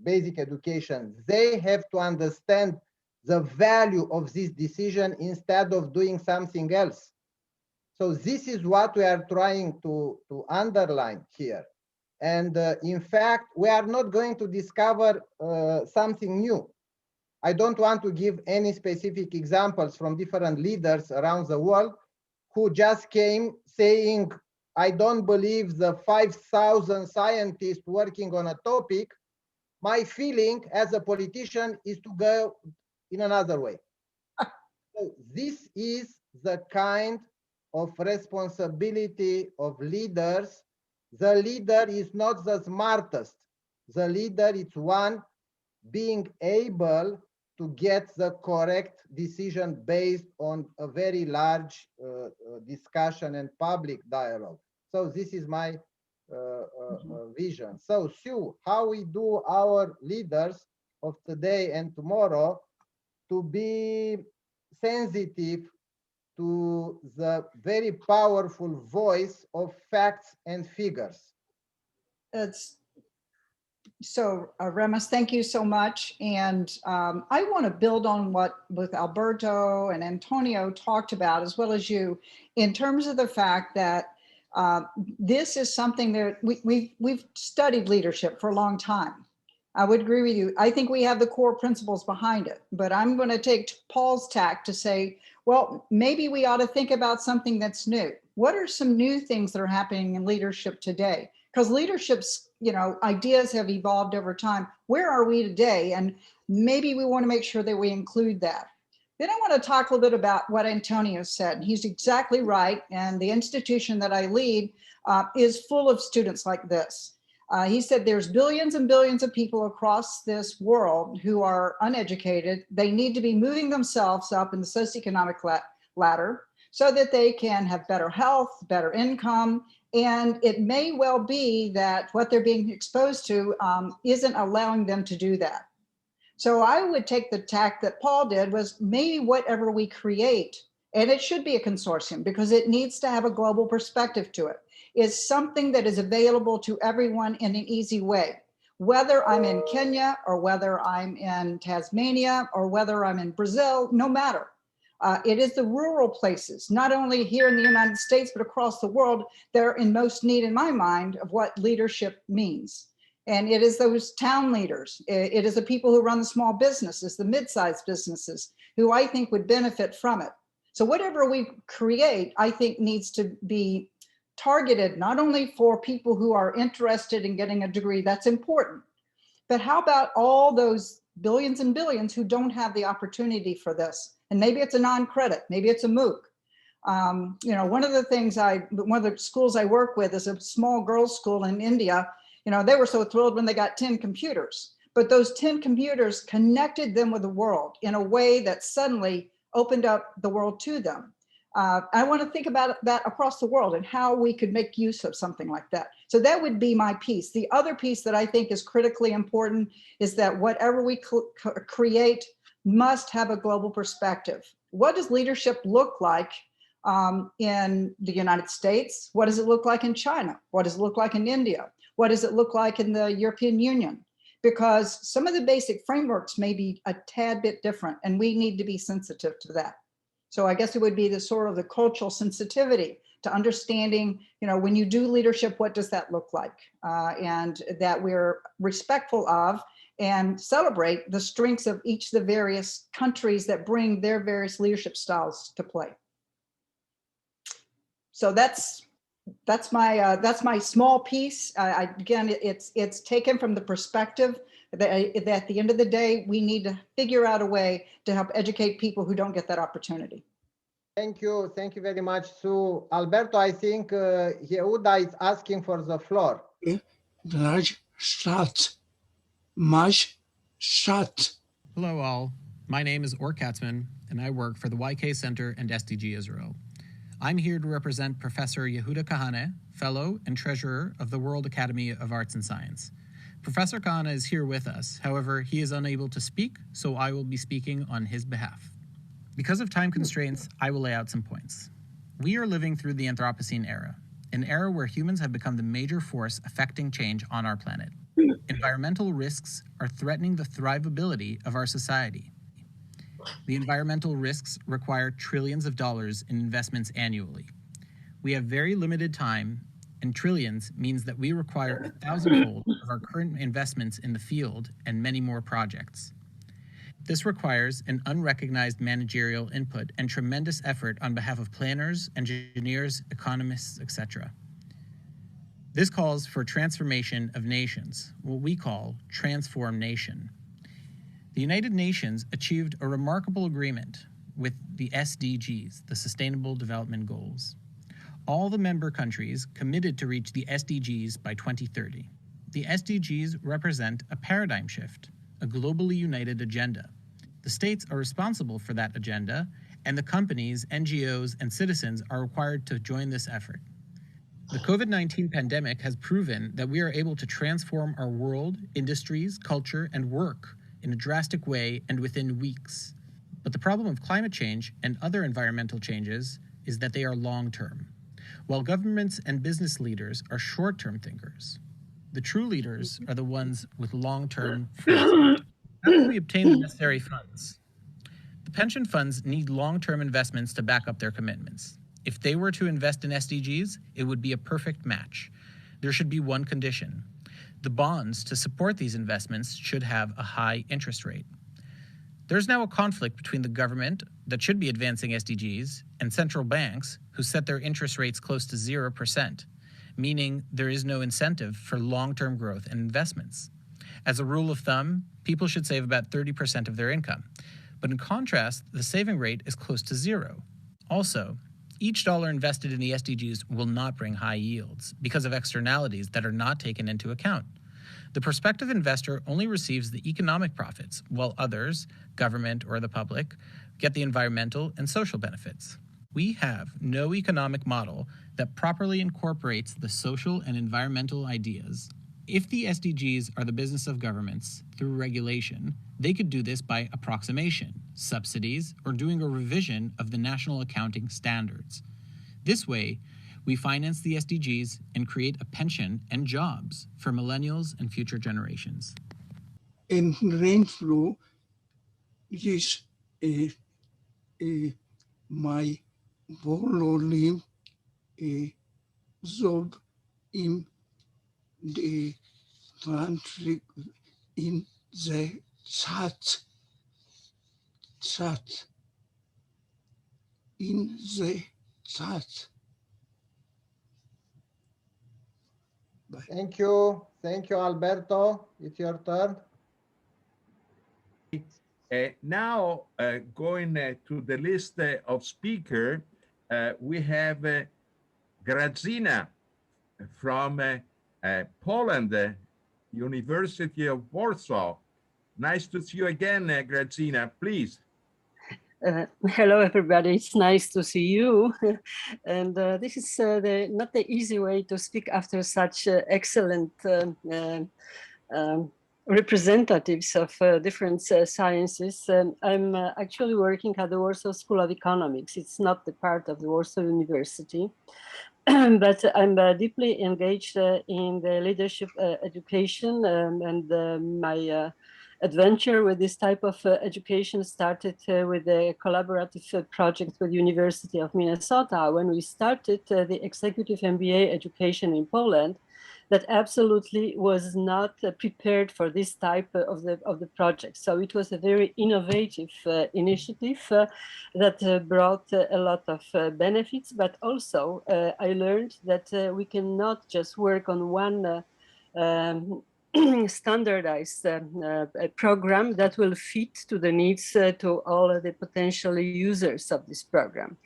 basic education, they have to understand the value of this decision instead of doing something else. So this is what we are trying to underline here. And in fact, we are not going to discover something new. I don't want to give any specific examples from different leaders around the world who just came saying, I don't believe the 5,000 scientists working on a topic. My feeling as a politician is to go in another way. So this is the kind of responsibility of leaders. The leader is not the smartest. The leader is one being able to get the correct decision based on a very large discussion and public dialogue. So this is my vision. So Sue, how we do our leaders of today and tomorrow to be sensitive to the very powerful voice of facts and figures. Remus, thank you so much. And I want to build on what both Alberto and Antonio talked about, as well as you, in terms of the fact that this is something that we've studied leadership for a long time. I would agree with you. I think we have the core principles behind it, but I'm going to take Paul's tack to say, well, maybe we ought to think about something that's new. What are some new things that are happening in leadership today? Because leadership's, ideas have evolved over time. Where are we today? And maybe we want to make sure that we include that. Then I want to talk a little bit about what Antonio said. He's exactly right. And the institution that I lead is full of students like this. He said there's billions and billions of people across this world who are uneducated. They need to be moving themselves up in the socioeconomic ladder so that they can have better health, better income. And it may well be that what they're being exposed to isn't allowing them to do that. So I would take the tack that Paul did was maybe whatever we create, and it should be a consortium because it needs to have a global perspective to it, is something that is available to everyone in an easy way. Whether I'm in Kenya or whether I'm in Tasmania or whether I'm in Brazil, no matter. It is the rural places, not only here in the United States, but across the world, that are in most need, in my mind, of what leadership means. And it is those town leaders. It is the people who run the small businesses, the mid-sized businesses, who I think would benefit from it. So whatever we create, I think needs to be targeted not only for people who are interested in getting a degree, that's important, but how about all those billions and billions who don't have the opportunity for this? And maybe it's a non-credit, maybe it's a MOOC. You know, one of the schools I work with is a small girls' school in India. You know, they were so thrilled when they got 10 computers, but those 10 computers connected them with the world in a way that suddenly opened up the world to them. I want to think about that across the world and how we could make use of something like that. So that would be my piece. The other piece that I think is critically important is that whatever we create must have a global perspective. What does leadership look like in the United States? What does it look like in China? What does it look like in India? What does it look like in the European Union? Because some of the basic frameworks may be a tad bit different, and we need to be sensitive to that. So I guess it would be the sort of the cultural sensitivity to understanding, you know, when you do leadership, what does that look like? And that we're respectful of and celebrate the strengths of each of the various countries that bring their various leadership styles to play. So that's my small piece. Again, it's taken from the perspective that at the end of the day, we need to figure out a way to help educate people who don't get that opportunity. Thank you very much, Sue. Alberto, I think Yehuda is asking for the floor. Large shot, much shot. Hello all, my name is Or Katzman and I work for the YK Center and SDG Israel. I'm here to represent Professor Yehuda KAHANE, Fellow and Treasurer of the World Academy of Arts and Science. Professor KAHANE is here with us, however, he is unable to speak, so I will be speaking on his behalf. Because of time constraints, I will lay out some points. We are living through the Anthropocene era, an era where humans have become the major force affecting change on our planet. Environmental risks are threatening the thrivability of our society. The environmental risks require trillions of dollars in investments annually. We have very limited time, and trillions means that we require 1,000-fold of our current investments in the field and many more projects. This requires an unrecognized managerial input and tremendous effort on behalf of planners, engineers, economists, etc. This calls for transformation of nations, what we call transformation. The United Nations achieved a remarkable agreement with the SDGs, the Sustainable Development Goals. All the member countries committed to reach the SDGs by 2030. The SDGs represent a paradigm shift, a globally united agenda. The states are responsible for that agenda, and the companies, NGOs, and citizens are required to join this effort. The COVID-19 pandemic has proven that we are able to transform our world, industries, culture, and work in a drastic way and within weeks. But the problem of climate change and other environmental changes is that they are long-term, while governments and business leaders are short-term thinkers. The true leaders are the ones with long-term foresight. How can we obtain the necessary funds? The pension funds need long-term investments to back up their commitments. If they were to invest in SDGs, it would be a perfect match. There should be one condition. The bonds to support these investments should have a high interest rate. There's now a conflict between the government that should be advancing SDGs and central banks who set their interest rates close to 0%, meaning there is no incentive for long-term growth and investments. As a rule of thumb, people should save about 30% of their income. But in contrast, the saving rate is close to 0. Also, each dollar invested in the SDGs will not bring high yields because of externalities that are not taken into account. The prospective investor only receives the economic profits, while others, government or the public, get the environmental and social benefits. We have no economic model that properly incorporates the social and environmental ideas. If the SDGs are the business of governments through regulation, they could do this by approximation, subsidies, or doing a revision of the national accounting standards. This way, we finance the SDGs and create a pension and jobs for millennials and future generations. In rainflow is my volume job in the country in the chat. in the chat. Bye. Thank you. Thank you, Alberto. It's your turn. Now, going to the list of speakers, we have Grazyna from Poland, University of Warsaw. Nice to see you again, Grazyna, please. Hello, everybody. It's nice to see you. And this is not the easy way to speak after such excellent representatives of different sciences. I'm actually working at the Warsaw School of Economics. It's not the part of the Warsaw University, but I'm deeply engaged in the leadership education, and my adventure with this type of education started with a collaborative project with University of Minnesota when we started the executive MBA education in Poland. That absolutely was not prepared for this type of the project. So it was a very innovative initiative that brought a lot of benefits, but also I learned that we cannot just work on one standardized program that will fit to the needs to all of the potential users of this program.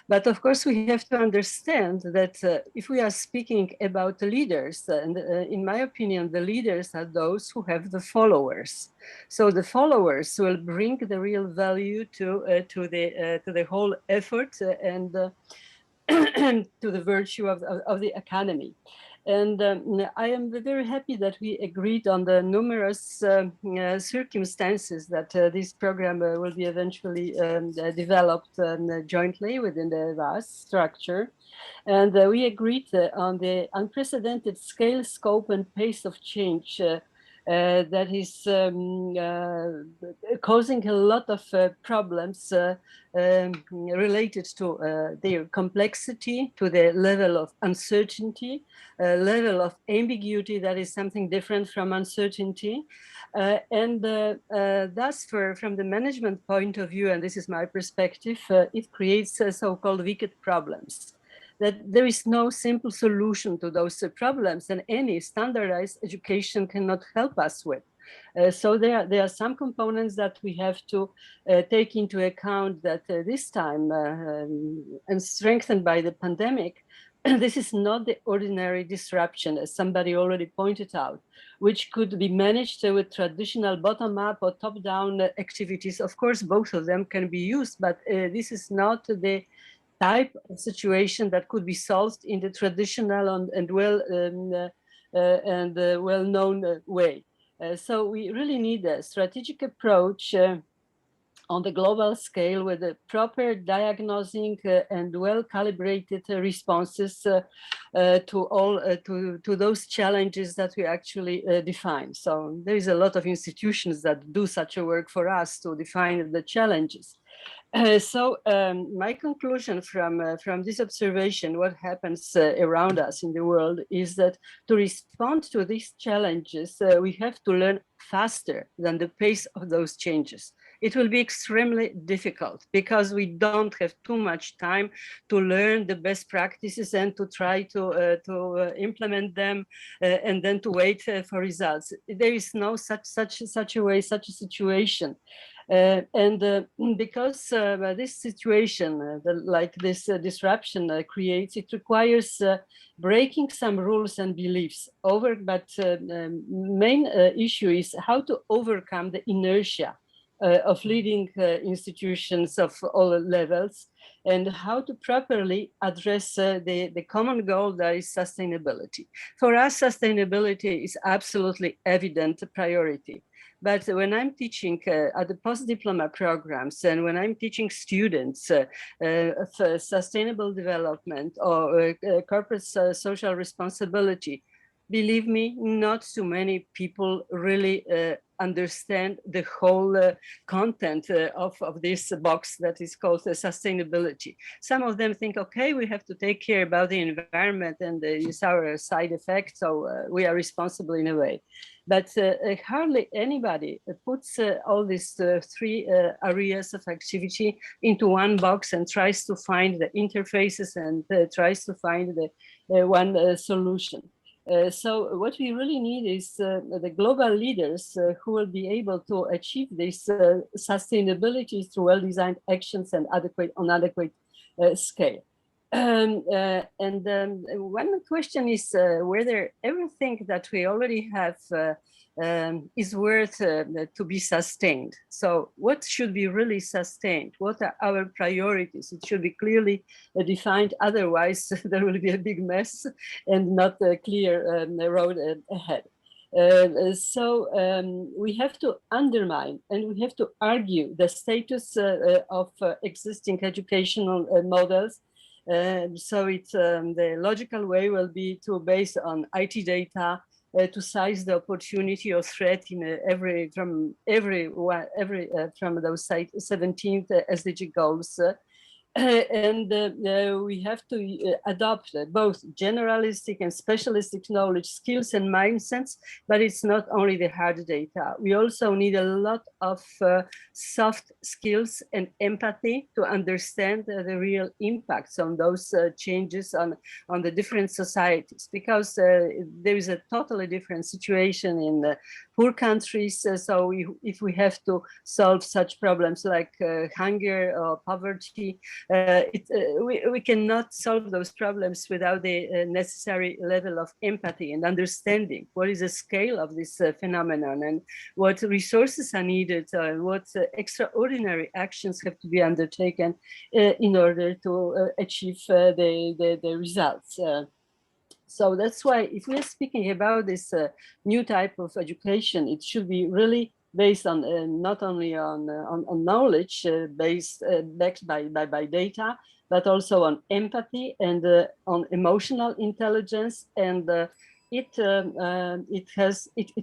But of course, we have to understand that if we are speaking about leaders, and in my opinion, the leaders are those who have the followers. So the followers will bring the real value to the whole effort and to the virtue of the academy. And I am very happy that we agreed on the numerous circumstances that this program will be eventually developed jointly within the WAAS structure. And we agreed on the unprecedented scale, scope, and pace of change that is causing a lot of problems related to their complexity, to the level of uncertainty, level of ambiguity that is something different from uncertainty. And thus, from the management point of view, and this is my perspective, it creates so-called wicked problems. That there is no simple solution to those problems, and any standardized education cannot help us with. So there are some components that we have to take into account that this time, and strengthened by the pandemic, this is not the ordinary disruption, as somebody already pointed out, which could be managed with traditional bottom-up or top-down activities. Of course, both of them can be used, but this is not the type of situation that could be solved in the traditional and well-known way. So we really need a strategic approach on the global scale with a proper diagnosing and well-calibrated responses to those challenges that we actually define. So there is a lot of institutions that do such a work for us to define the challenges. So my conclusion from this observation, what happens around us in the world, is that to respond to these challenges, we have to learn faster than the pace of those changes. It will be extremely difficult because we don't have too much time to learn the best practices and to try to implement them and then to wait for results. There is no such a situation. Because this situation, like this disruption creates, it requires breaking some rules and beliefs but main issue is how to overcome the inertia of leading institutions of all levels and how to properly address the common goal that is sustainability. For us, sustainability is absolutely evident priority. But when I'm teaching at the post-diploma programs and when I'm teaching students sustainable development or corporate social responsibility, believe me, not too many people really understand the whole content of this box that is called sustainability. Some of them think, okay, we have to take care about the environment and it's our side effect, so we are responsible in a way. But hardly anybody puts all these three areas of activity into one box and tries to find the interfaces and tries to find the one solution. So what we really need is the global leaders who will be able to achieve this sustainability through well-designed actions and on adequate scale. One question is whether everything that we already have is worth to be sustained. So what should be really sustained? What are our priorities? It should be clearly defined, otherwise there will be a big mess and not a clear road ahead. We have to undermine and we have to argue the status of existing educational models. So it's the logical way will be to base on IT data to size the opportunity or threat in from those 17th SDG goals. We have to adopt both generalistic and specialistic knowledge, skills and mindsets, but it's not only the hard data. We also need a lot of soft skills and empathy to understand the real impacts on those changes on the different societies, because there is a totally different situation in the poor countries. So if we have to solve such problems like hunger or poverty, we cannot solve those problems without the necessary level of empathy and understanding what is the scale of this phenomenon and what resources are needed, what extraordinary actions have to be undertaken in order to achieve the results. So that's why if we're speaking about this new type of education, it should be really based on not only on knowledge backed by data, but also on empathy and on emotional intelligence. And it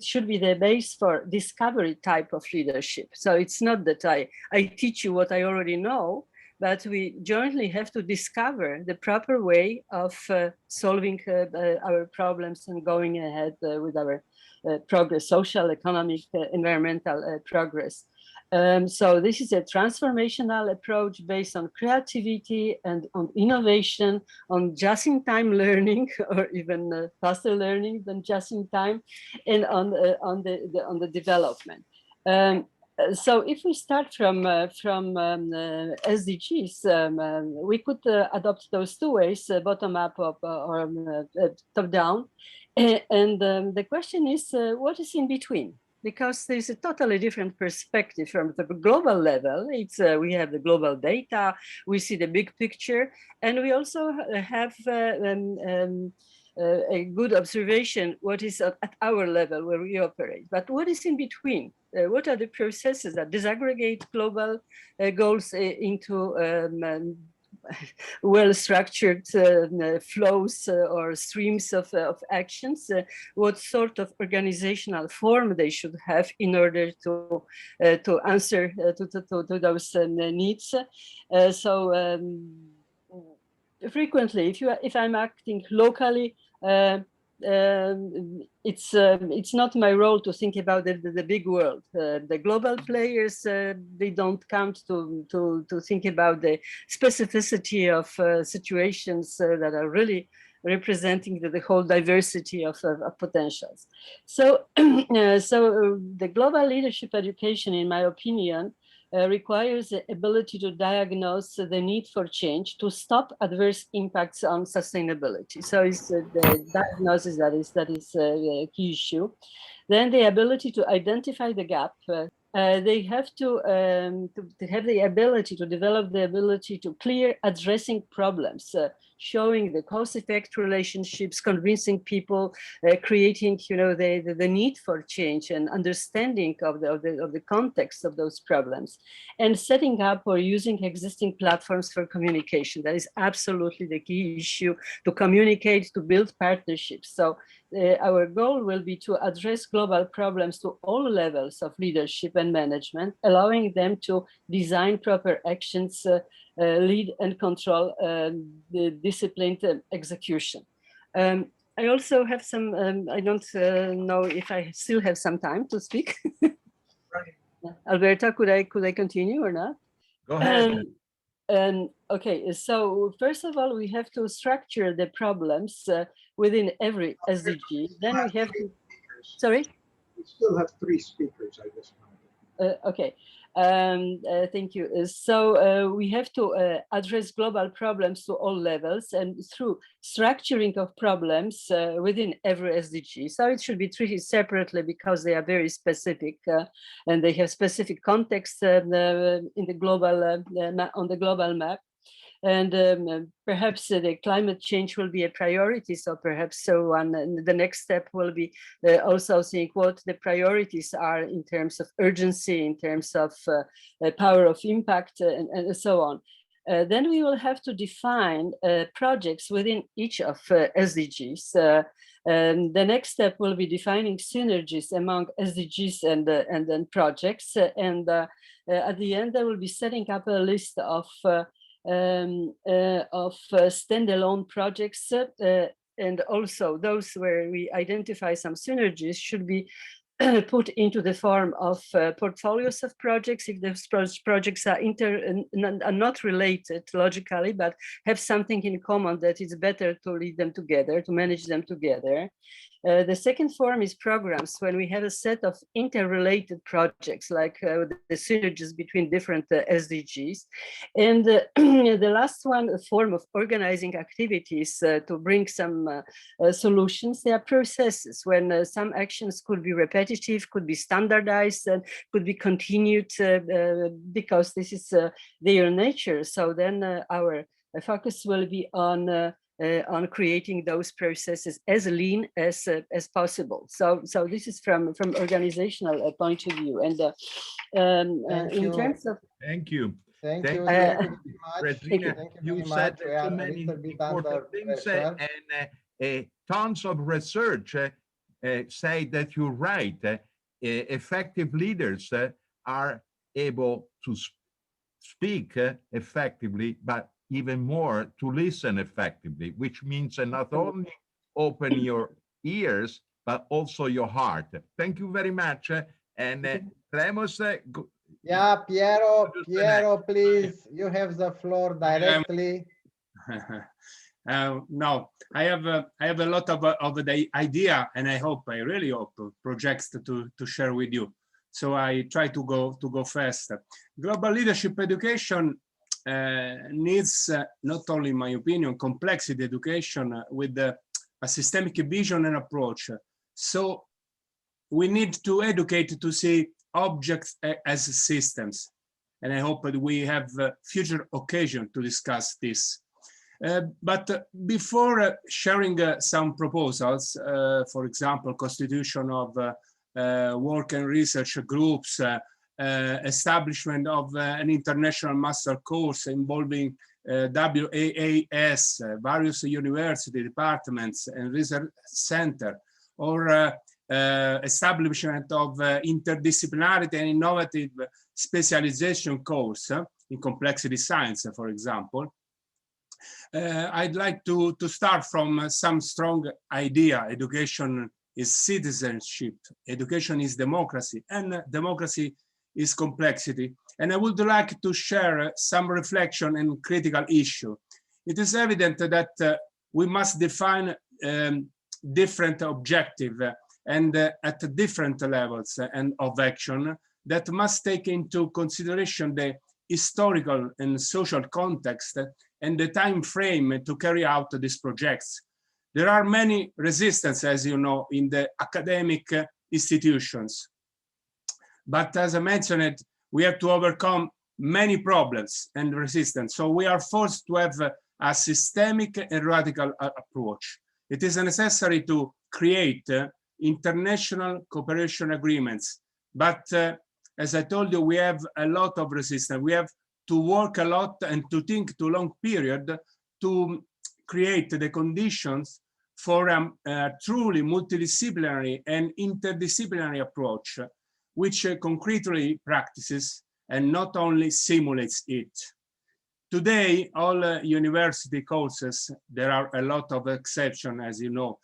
should be the base for discovery type of leadership. So it's not that I teach you what I already know, but we jointly have to discover the proper way of solving our problems and going ahead with our progress, social, economic, environmental progress. So this is a transformational approach based on creativity and on innovation, on just-in-time learning, or even faster learning than just-in-time, and on the development. So if we start from SDGs, we could adopt those two ways, bottom-up or top-down. And the question is, what is in between? Because there's a totally different perspective from the global level. It's we have the global data, we see the big picture, and we also have a good observation what is at our level where we operate. But what is in between? What are the processes that disaggregate global goals into well-structured flows or streams of actions? What sort of organizational form they should have in order to answer to those needs? Frequently, if I'm acting locally, it's not my role to think about the big world. The global players, they don't count to think about the specificity of situations that are really representing the whole diversity of potentials. So, the global leadership education, in my opinion, requires the ability to diagnose the need for change to stop adverse impacts on sustainability. So it's the diagnosis that is a key issue. Then the ability to identify the gap. They have to have the ability to develop the ability to clear addressing problems, showing the cause-effect relationships, convincing people, creating, the need for change and understanding of the context of those problems, and setting up or using existing platforms for communication. That is absolutely the key issue, to communicate, to build partnerships. So our goal will be to address global problems to all levels of leadership and management, allowing them to design proper actions, lead and control the disciplined execution. I also have some, I don't know if I still have some time to speak. Alberto, could I continue or not? Go ahead. Okay, so first of all, we have to structure the problems within every SDG. Then we have to, sorry? We still have 3 speakers, I just wanted. Okay, thank you. So we have to address global problems to all levels and through structuring of problems within every SDG. So it should be treated separately because they are very specific and they have specific context in the global on the global map. And perhaps the climate change will be a priority. So perhaps the next step will be also seeing what the priorities are in terms of urgency, in terms of power of impact, and so on. Then we will have to define projects within each of SDGs. The next step will be defining synergies among SDGs and then projects. And at the end, there will be setting up a list of standalone projects, and also those where we identify some synergies should be put into the form of portfolios of projects if those projects are not related logically, but have something in common that it's better to lead them together, to manage them together. The second form is programs, when we have a set of interrelated projects, like the synergies between different SDGs. And the last one, a form of organizing activities to bring some solutions. There are processes when some actions could be repetitive, could be standardized, and could be continued because this is their nature. So then our focus will be on creating those processes as lean as possible. So this is from organizational point of view. And in terms of Thank you. Thank you. Grazyna, you said so many important things, and tons of research say that you're right. Effective leaders are able to speak effectively, but even more to listen effectively, which means not only open your ears, but also your heart. Thank you very much. And Remus, yeah, Piero, please, you have the floor directly. No, I have a lot of the idea, and I really hope projects to share with you. So I try to go fast. Global leadership education needs not only, in my opinion, complexity education with a systemic vision and approach. So we need to educate to see objects as systems, and I hope that we have future occasion to discuss this. But before sharing some proposals, for example, constitution of work and research groups, establishment of an international master course involving WAAS, various university departments and research center, or establishment of interdisciplinarity and innovative specialization course in complexity science, for example. I'd like to start from some strong idea. Education is citizenship, education is democracy, and democracy is complexity. And I would like to share some reflection and critical issue. It is evident that we must define different objectives and at different levels and of action that must take into consideration the historical and social context and the time frame to carry out these projects. There are many resistances, as you know, in the academic institutions. But as I mentioned, we have to overcome many problems and resistance. So we are forced to have a systemic and radical approach. It is necessary to create international cooperation agreements. But as I told you, we have a lot of resistance. We have to work a lot and to think to long period to create the conditions for a truly multidisciplinary and interdisciplinary approach, which concretely practices and not only simulates it. Today, all university courses, there are a lot of exceptions, as you know,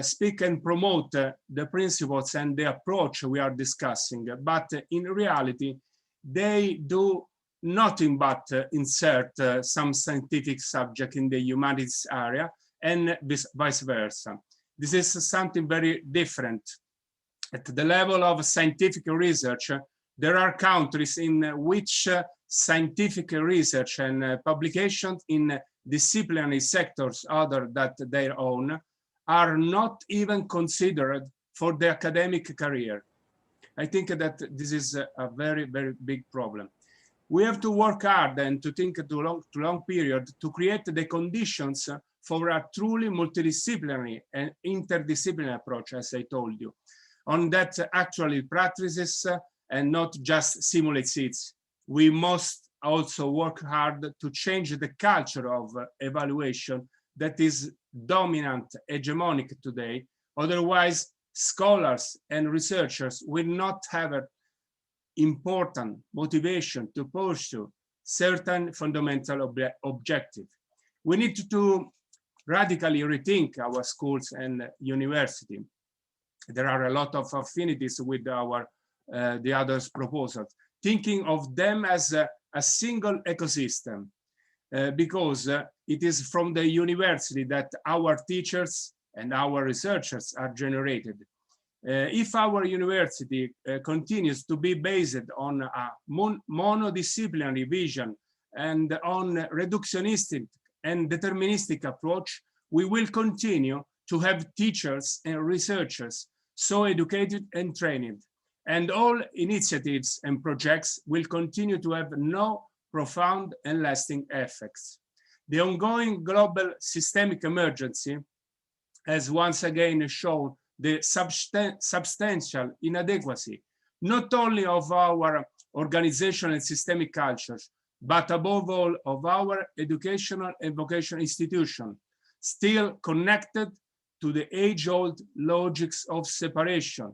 speak and promote the principles and the approach we are discussing, but in reality, they do nothing but insert some scientific subject in the humanities area and vice versa. This is something very different. At the level of scientific research, there are countries in which scientific research and publications in disciplinary sectors other than their own are not even considered for the academic career. I think that this is a very, very big problem. We have to work hard and to think to long period to create the conditions for a truly multidisciplinary and interdisciplinary approach, as I told you, on that actually practices and not just simulates it. We must also work hard to change the culture of evaluation that is dominant, hegemonic today. Otherwise, scholars and researchers will not have an important motivation to pursue certain fundamental objective. We need to radically rethink our schools and university. There are a lot of affinities with our the others' proposals, thinking of them as a single ecosystem, because it is from the university that our teachers and our researchers are generated. If our university continues to be based on a monodisciplinary vision and on reductionistic and deterministic approach, we will continue to have teachers and researchers so educated and trained, and all initiatives and projects will continue to have no profound and lasting effects. The ongoing global systemic emergency has once again shown the substantial inadequacy, not only of our organizational and systemic cultures, but above all of our educational and vocational institutions, still connected to the age-old logics of separation.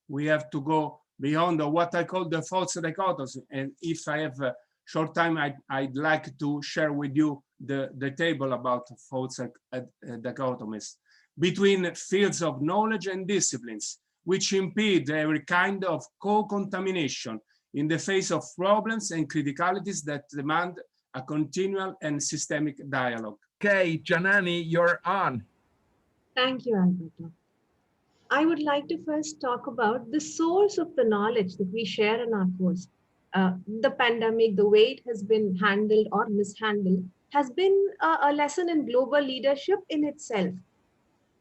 We have to go beyond what I call the false dichotomy. And if I have a short time, I'd like to share with you the table about false dichotomies between fields of knowledge and disciplines, which impede every kind of co-contamination in the face of problems and criticalities that demand a continual and systemic dialogue. Okay, Janani, you're on. Thank you, Alberto. I would like to first talk about the source of the knowledge that we share in our course. The pandemic, the way it has been handled or mishandled, has been a lesson in global leadership in itself.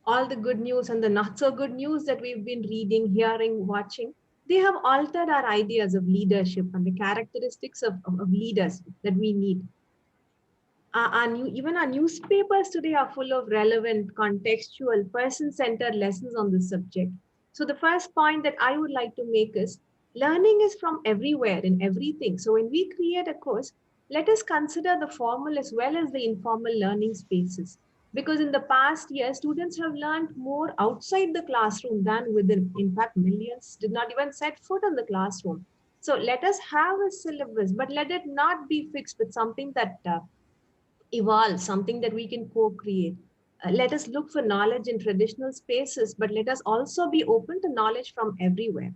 All the good news and the not so good news that we've been reading, hearing, watching, they have altered our ideas of leadership and the characteristics of leaders that we need. Even our newspapers today are full of relevant, contextual, person-centered lessons on this subject. So the first point that I would like to make is, learning is from everywhere in everything. So when we create a course, let us consider the formal as well as the informal learning spaces. Because in the past year, students have learned more outside the classroom than within. In fact, millions did not even set foot in the classroom. So let us have a syllabus, but let it not be fixed with something that evolve, something that we can co-create. Let us look for knowledge in traditional spaces, but let us also be open to knowledge from everywhere.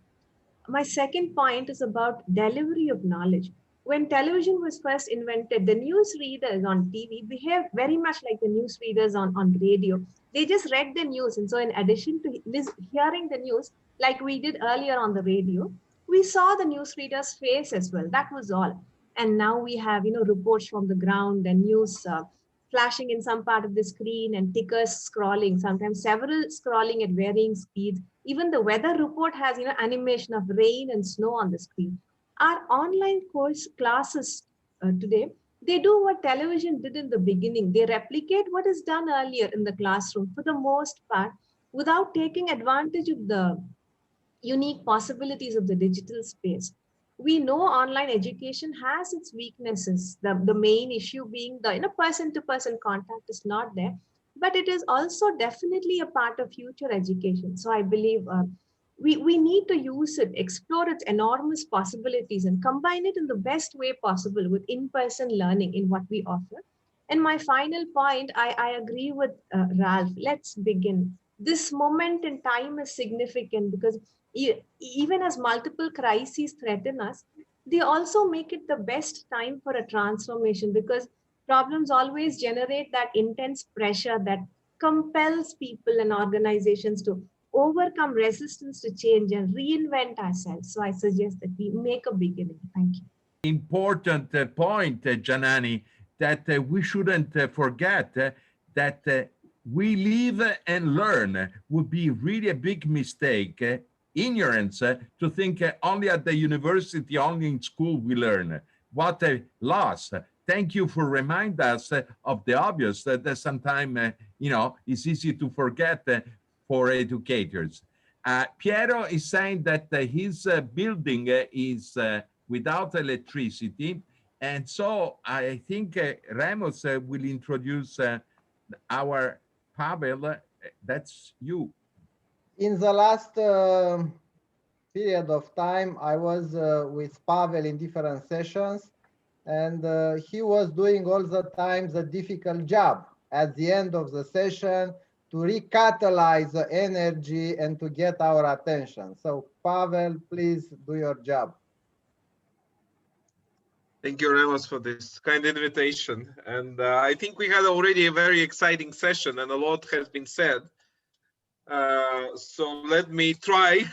My second point is about delivery of knowledge. When television was first invented, the news readers on TV behaved very much like the news readers on radio. They just read the news. And so in addition to hearing the news, like we did earlier on the radio, we saw the news reader's face as well. That was all. And now we have, reports from the ground and news flashing in some part of the screen and tickers scrolling, sometimes several scrolling at varying speeds. Even the weather report has, animation of rain and snow on the screen. Our online course classes today, they do what television did in the beginning. They replicate what is done earlier in the classroom for the most part, without taking advantage of the unique possibilities of the digital space. We know online education has its weaknesses, the main issue being the person-to-person contact is not there. but it is also definitely a part of future education. So I believe we need to use it, explore its enormous possibilities, and combine it in the best way possible with in-person learning in what we offer. And my final point, I agree with Ralph. Let's begin. This moment in time is significant because even as multiple crises threaten us, they also make it the best time for a transformation, because problems always generate that intense pressure that compels people and organizations to overcome resistance to change and reinvent ourselves. So I suggest that we make a beginning. Thank you. Important point, Janani, that we shouldn't forget that we live and learn would be really a big mistake. Ignorance to think only at the university, only in school we learn. What a loss. Thank you for reminding us of the obvious that sometimes, it's easy to forget for educators. Piero is saying that his building is without electricity. And so I think Remus will introduce our Pavel. That's you. In the last period of time, I was with Pavel in different sessions, and he was doing all the time the difficult job at the end of the session to recatalyze the energy and to get our attention. So Pavel, please do your job. Thank you, Remus, for this kind invitation. And I think we had already a very exciting session and a lot has been said. So let me try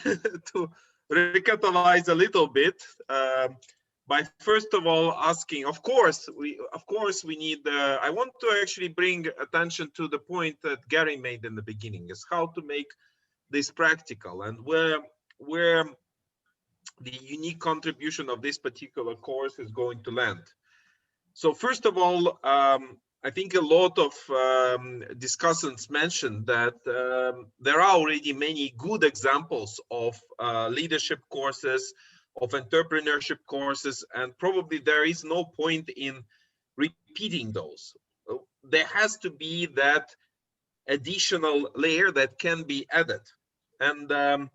to recapitalize a little bit by first of all asking, of course we need, I want to actually bring attention to the point that Garry made in the beginning, is how to make this practical and where the unique contribution of this particular course is going to land. So first of all, I think a lot of discussants mentioned that there are already many good examples of leadership courses, of entrepreneurship courses, and probably there is no point in repeating those. There has to be that additional layer that can be added. And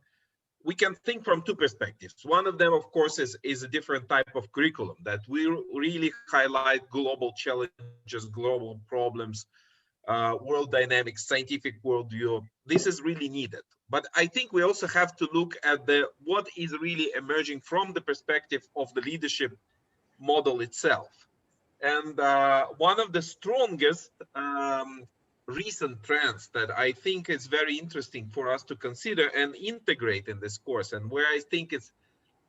we can think from two perspectives. One of them, of course, is a different type of curriculum that will really highlight global challenges, global problems, world dynamics, scientific worldview. This is really needed. But I think we also have to look at what is really emerging from the perspective of the leadership model itself. And one of the strongest recent trends that I think is very interesting for us to consider and integrate in this course, and where I think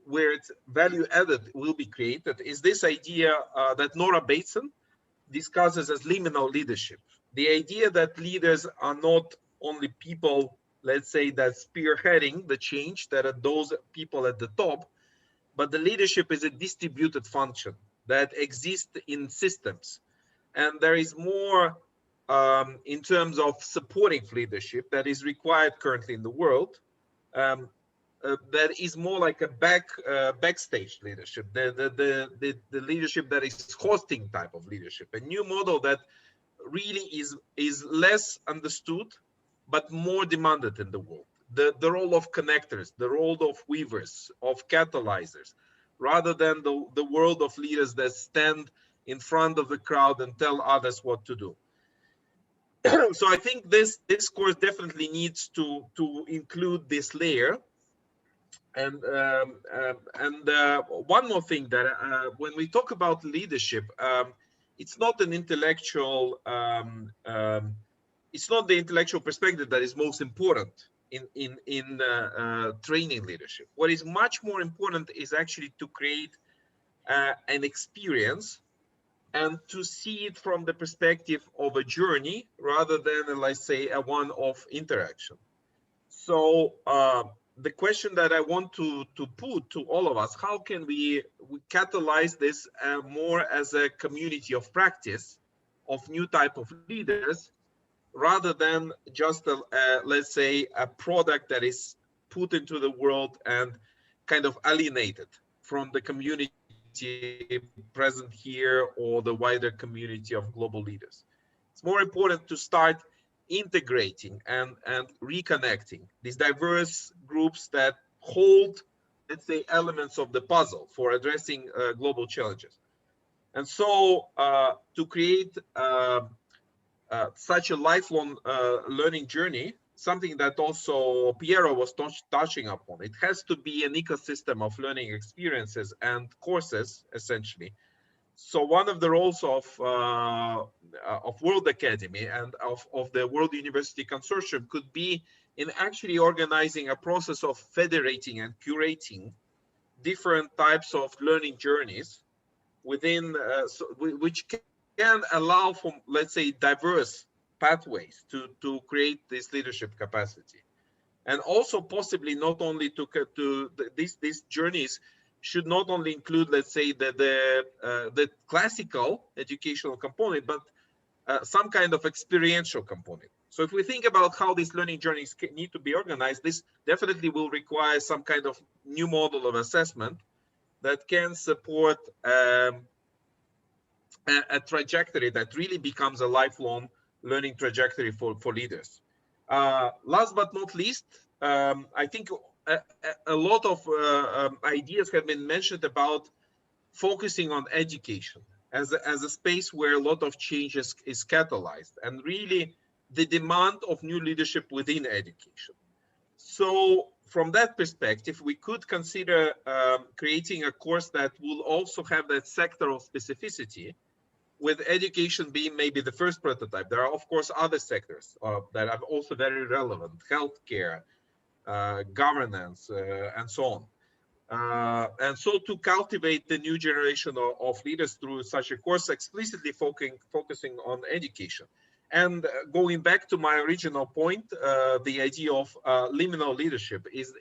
where its value added will be created, is this idea that Nora Bateson discusses as liminal leadership. The idea that leaders are not only people, let's say, that spearheading the change, that are those people at the top, but the leadership is a distributed function that exists in systems. And there is more in terms of supporting leadership that is required currently in the world, that is more like a backstage leadership, the leadership that is hosting type of leadership, a new model that really is less understood but more demanded in the world. The role of connectors, the role of weavers, of catalyzers, rather than the world of leaders that stand in front of the crowd and tell others what to do. So I think this course definitely needs to include this layer. And one more thing, that when we talk about leadership, it's not an intellectual, it's not the intellectual perspective that is most important in training leadership. What is much more important is actually to create an experience and to see it from the perspective of a journey rather than, let's say, a one-off interaction. So the question that I want to put to all of us, how can we catalyze this more as a community of practice of new type of leaders, rather than just, let's say, a product that is put into the world and kind of alienated from the community present here or the wider community of global leaders. It's more important to start integrating and reconnecting these diverse groups that hold, let's say, elements of the puzzle for addressing global challenges. And so to create such a lifelong learning journey, something that also Piero was touching upon, it has to be an ecosystem of learning experiences and courses, essentially. So one of the roles of World Academy and of the World University Consortium could be in actually organizing a process of federating and curating different types of learning journeys within, which can allow for, let's say, diverse pathways to create this leadership capacity. And also possibly not only these journeys should not only include, let's say, the classical educational component, but some kind of experiential component. So if we think about how these learning journeys need to be organized, this definitely will require some kind of new model of assessment that can support a trajectory that really becomes a lifelong learning trajectory for leaders. Last but not least, I think a lot of ideas have been mentioned about focusing on education as a space where a lot of change is catalyzed, and really the demand of new leadership within education. So from that perspective, we could consider creating a course that will also have that sectoral specificity, with education being maybe the first prototype. There are, of course, other sectors that are also very relevant: healthcare, governance, and so on. And so to cultivate the new generation of leaders through such a course, explicitly focusing on education. And going back to my original point, the idea of liminal leadership is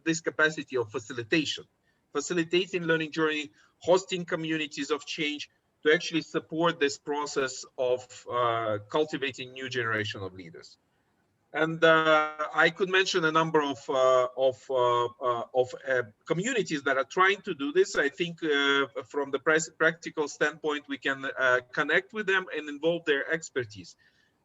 this capacity of facilitating learning journey, hosting communities of change, to actually support this process of cultivating new generation of leaders. And I could mention a number of communities that are trying to do this. I think from the practical standpoint, we can connect with them and involve their expertise,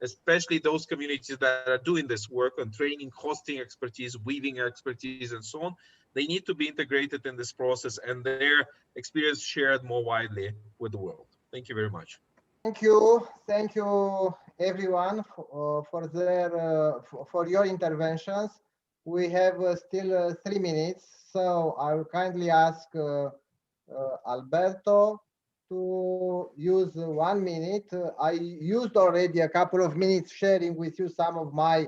especially those communities that are doing this work on training, hosting expertise, weaving expertise, and so on. They need to be integrated in this process and their experience shared more widely with the world. Thank you very much. Thank you everyone for your interventions. We have still 3 minutes, so I will kindly ask Alberto to use 1 minute. I used already a couple of minutes sharing with you some of my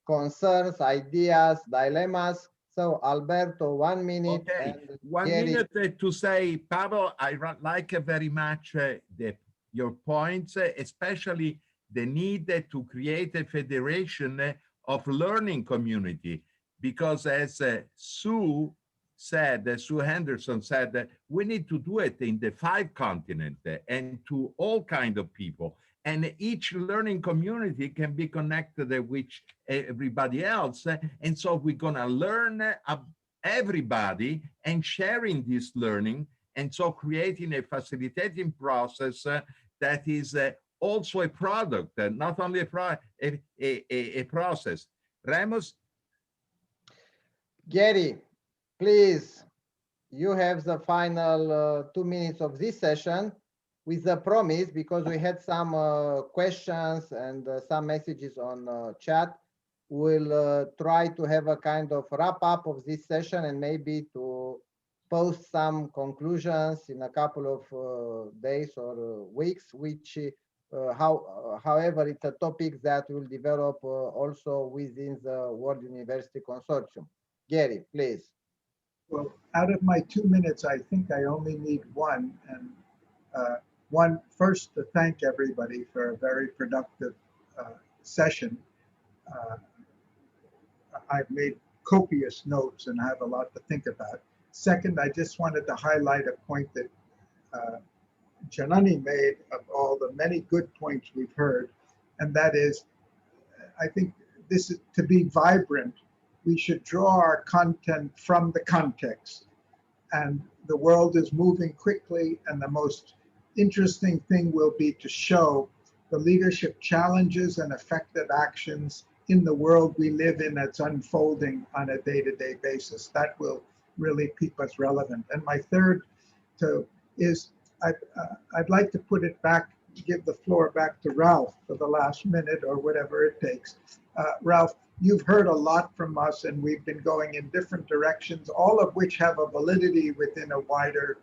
concerns, ideas, dilemmas. So Alberto, 1 minute. Okay, and 1 Garry. minute to say, Pavel, I like very much your points, especially the need to create a federation of learning community, because as Sue Henderson said, we need to do it in the 5 continents and to all kinds of people. And each learning community can be connected with everybody else. And so we're gonna learn everybody and sharing this learning. And so creating a facilitating process that is also a product, not only a process. Remus? Garry, please, you have the final 2 minutes of this session, with the promise, because we had some questions and some messages on chat. We'll try to have a kind of wrap up of this session and maybe to post some conclusions in a couple of days or weeks, which however, it's a topic that will develop also within the World University Consortium. Garry, please. Well, out of my 2 minutes, I think I only need 1. And one, first, to thank everybody for a very productive session. I've made copious notes and I have a lot to think about. Second, I just wanted to highlight a point that Janani made of all the many good points we've heard, and that is, I think this is to be vibrant, we should draw our content from the context. And the world is moving quickly, and the most interesting thing will be to show the leadership challenges and effective actions in the world we live in that's unfolding on a day-to-day basis. That will really keep us relevant. And my third is I'd like to put it back, give the floor back to Ralph for the last minute or whatever it takes. Ralph, you've heard a lot from us and we've been going in different directions, all of which have a validity within a wider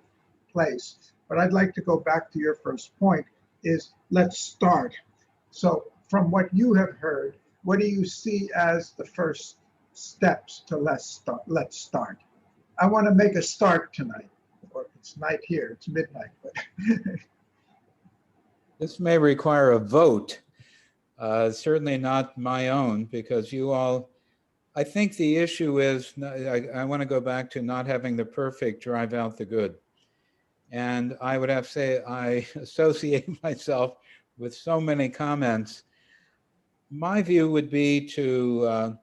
place. But I'd like to go back to your first point is let's start. So from what you have heard, what do you see as the first steps to let's start? I want to make a start tonight, or it's night here, it's midnight. But This may require a vote, certainly not my own, because you all, I think the issue is, I want to go back to not having the perfect drive out the good. And I would have to say, I associate myself with so many comments. My view would be to,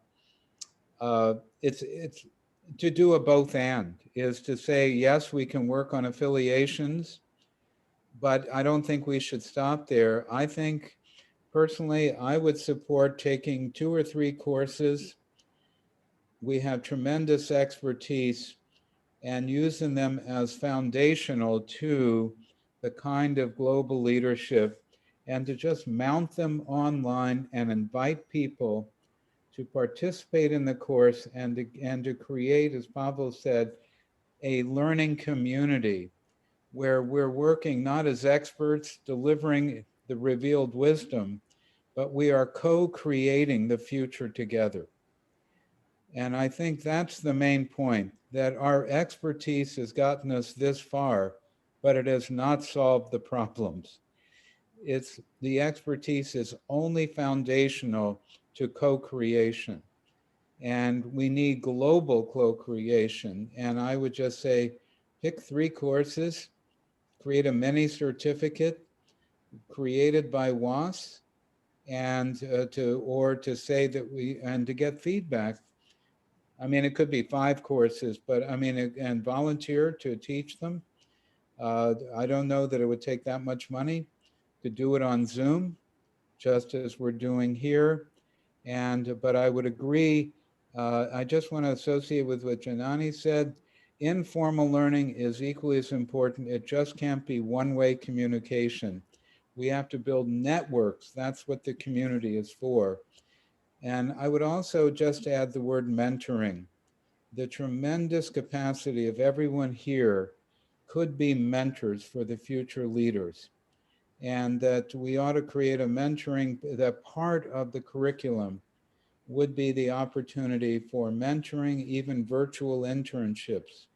it's to do a both and, is to say, yes, we can work on affiliations, but I don't think we should stop there. I think personally, I would support taking 2 or 3 courses. We have tremendous expertise and using them as foundational to the kind of global leadership, and to just mount them online and invite people to participate in the course and to create, as Pavel said, a learning community where we're working not as experts delivering the revealed wisdom, but we are co-creating the future together. And I think that's the main point, that our expertise has gotten us this far, but it has not solved the problems. The expertise is only foundational to co-creation. And we need global co-creation. And I would just say, pick 3 courses, create a mini certificate created by WAAS, and to say that and to get feedback. I mean, it could be 5 courses, but I mean, and volunteer to teach them. I don't know that it would take that much money to do it on Zoom, just as we're doing here. But I would agree, I just want to associate with what Janani said. Informal learning is equally as important. It just can't be one-way communication. We have to build networks. That's what the community is for. And I would also just add the word mentoring. The tremendous capacity of everyone here could be mentors for the future leaders. And that we ought to create a mentoring, that part of the curriculum would be the opportunity for mentoring, even virtual internships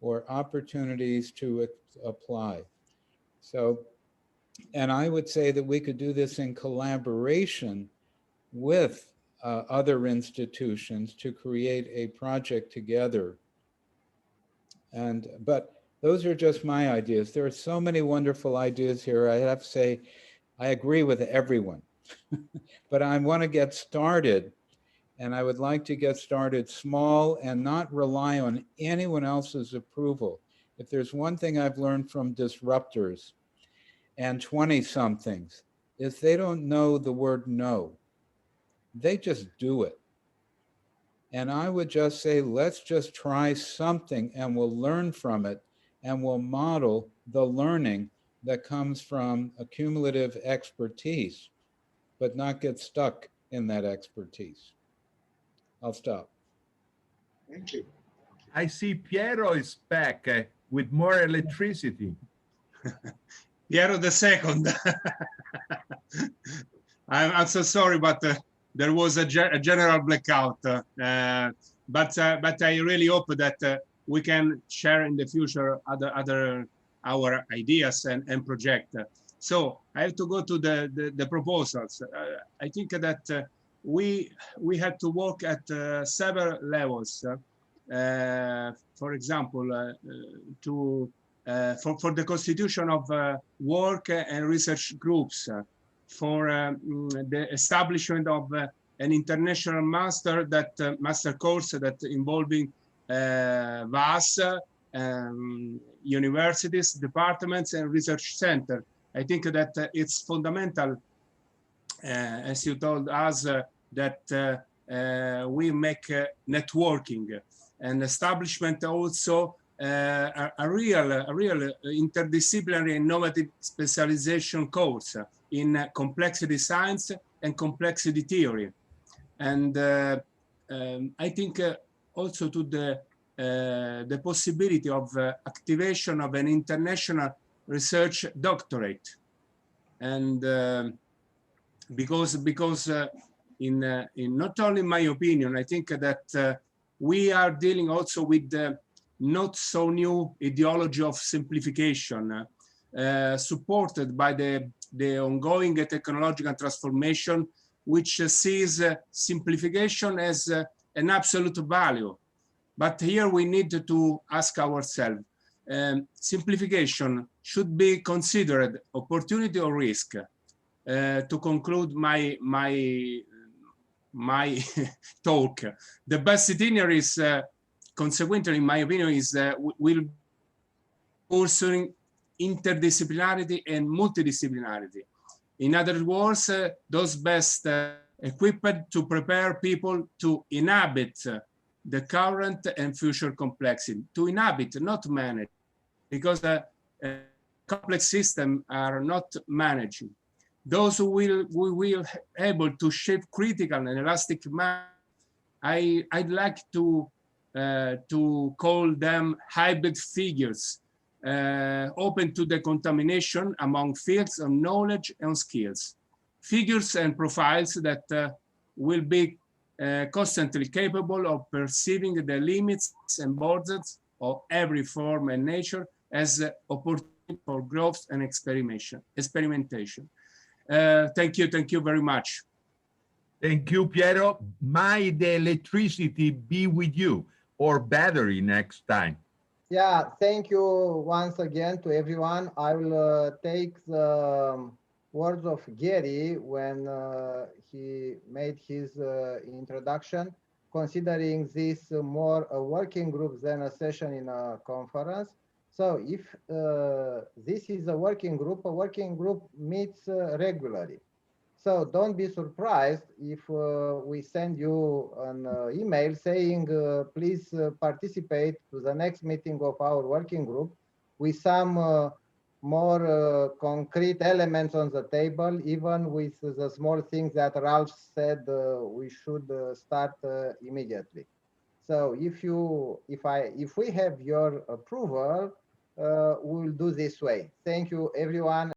or opportunities to apply. So, and I would say that we could do this in collaboration with other institutions to create a project together. But those are just my ideas. There are so many wonderful ideas here. I have to say, I agree with everyone, but I want to get started, and I would like to get started small and not rely on anyone else's approval. If there's one thing I've learned from disruptors and 20-somethings, is they don't know the word no. They just do it. And I would just say, let's just try something and we'll learn from it, and we'll model the learning that comes from accumulative expertise, but not get stuck in that expertise. I'll stop. thank you. I see Piero is back with more electricity. Piero the second. I'm so sorry, but there was a general blackout. But I really hope that we can share in the future our ideas and project. So I have to go to the proposals. I think that we have to work at several levels. For example, for the constitution of work and research groups, for the establishment of an international master course that involving WAAS, universities, departments, and research center I think that it's fundamental, as you told us, that we make networking and establishment also a real interdisciplinary innovative specialization course in complexity science and complexity theory. And I think also to the possibility of activation of an international research doctorate. And because in not only my opinion, I think that we are dealing also with the not so new ideology of simplification, supported by the ongoing technological transformation, which sees simplification as an absolute value. But here we need to ask ourselves, simplification should be considered opportunity or risk? To conclude my talk, the best scenario is, consequently, in my opinion, is will pursuing interdisciplinarity and multidisciplinarity. In other words, those best equipped to prepare people to inhabit the current and future complexity, to inhabit, not manage, because complex systems are not managing. Those who will able to shape critical and elastic matter, I'd like to call them hybrid figures, open to the contamination among fields of knowledge and skills. Figures and profiles that will be constantly capable of perceiving the limits and borders of every form and nature as opportunity for growth and experimentation. Thank you very much. Thank you, Piero. May the electricity be with you, or battery next time. Yeah, thank you once again to everyone. I will take the words of Garry when he made his introduction, considering this more a working group than a session in a conference. So if this is a working group meets regularly. So don't be surprised if we send you an email saying, please participate to the next meeting of our working group with some more concrete elements on the table, even with the small things that Ralph said we should start immediately. So if we have your approval, we'll do this way. Thank you, everyone.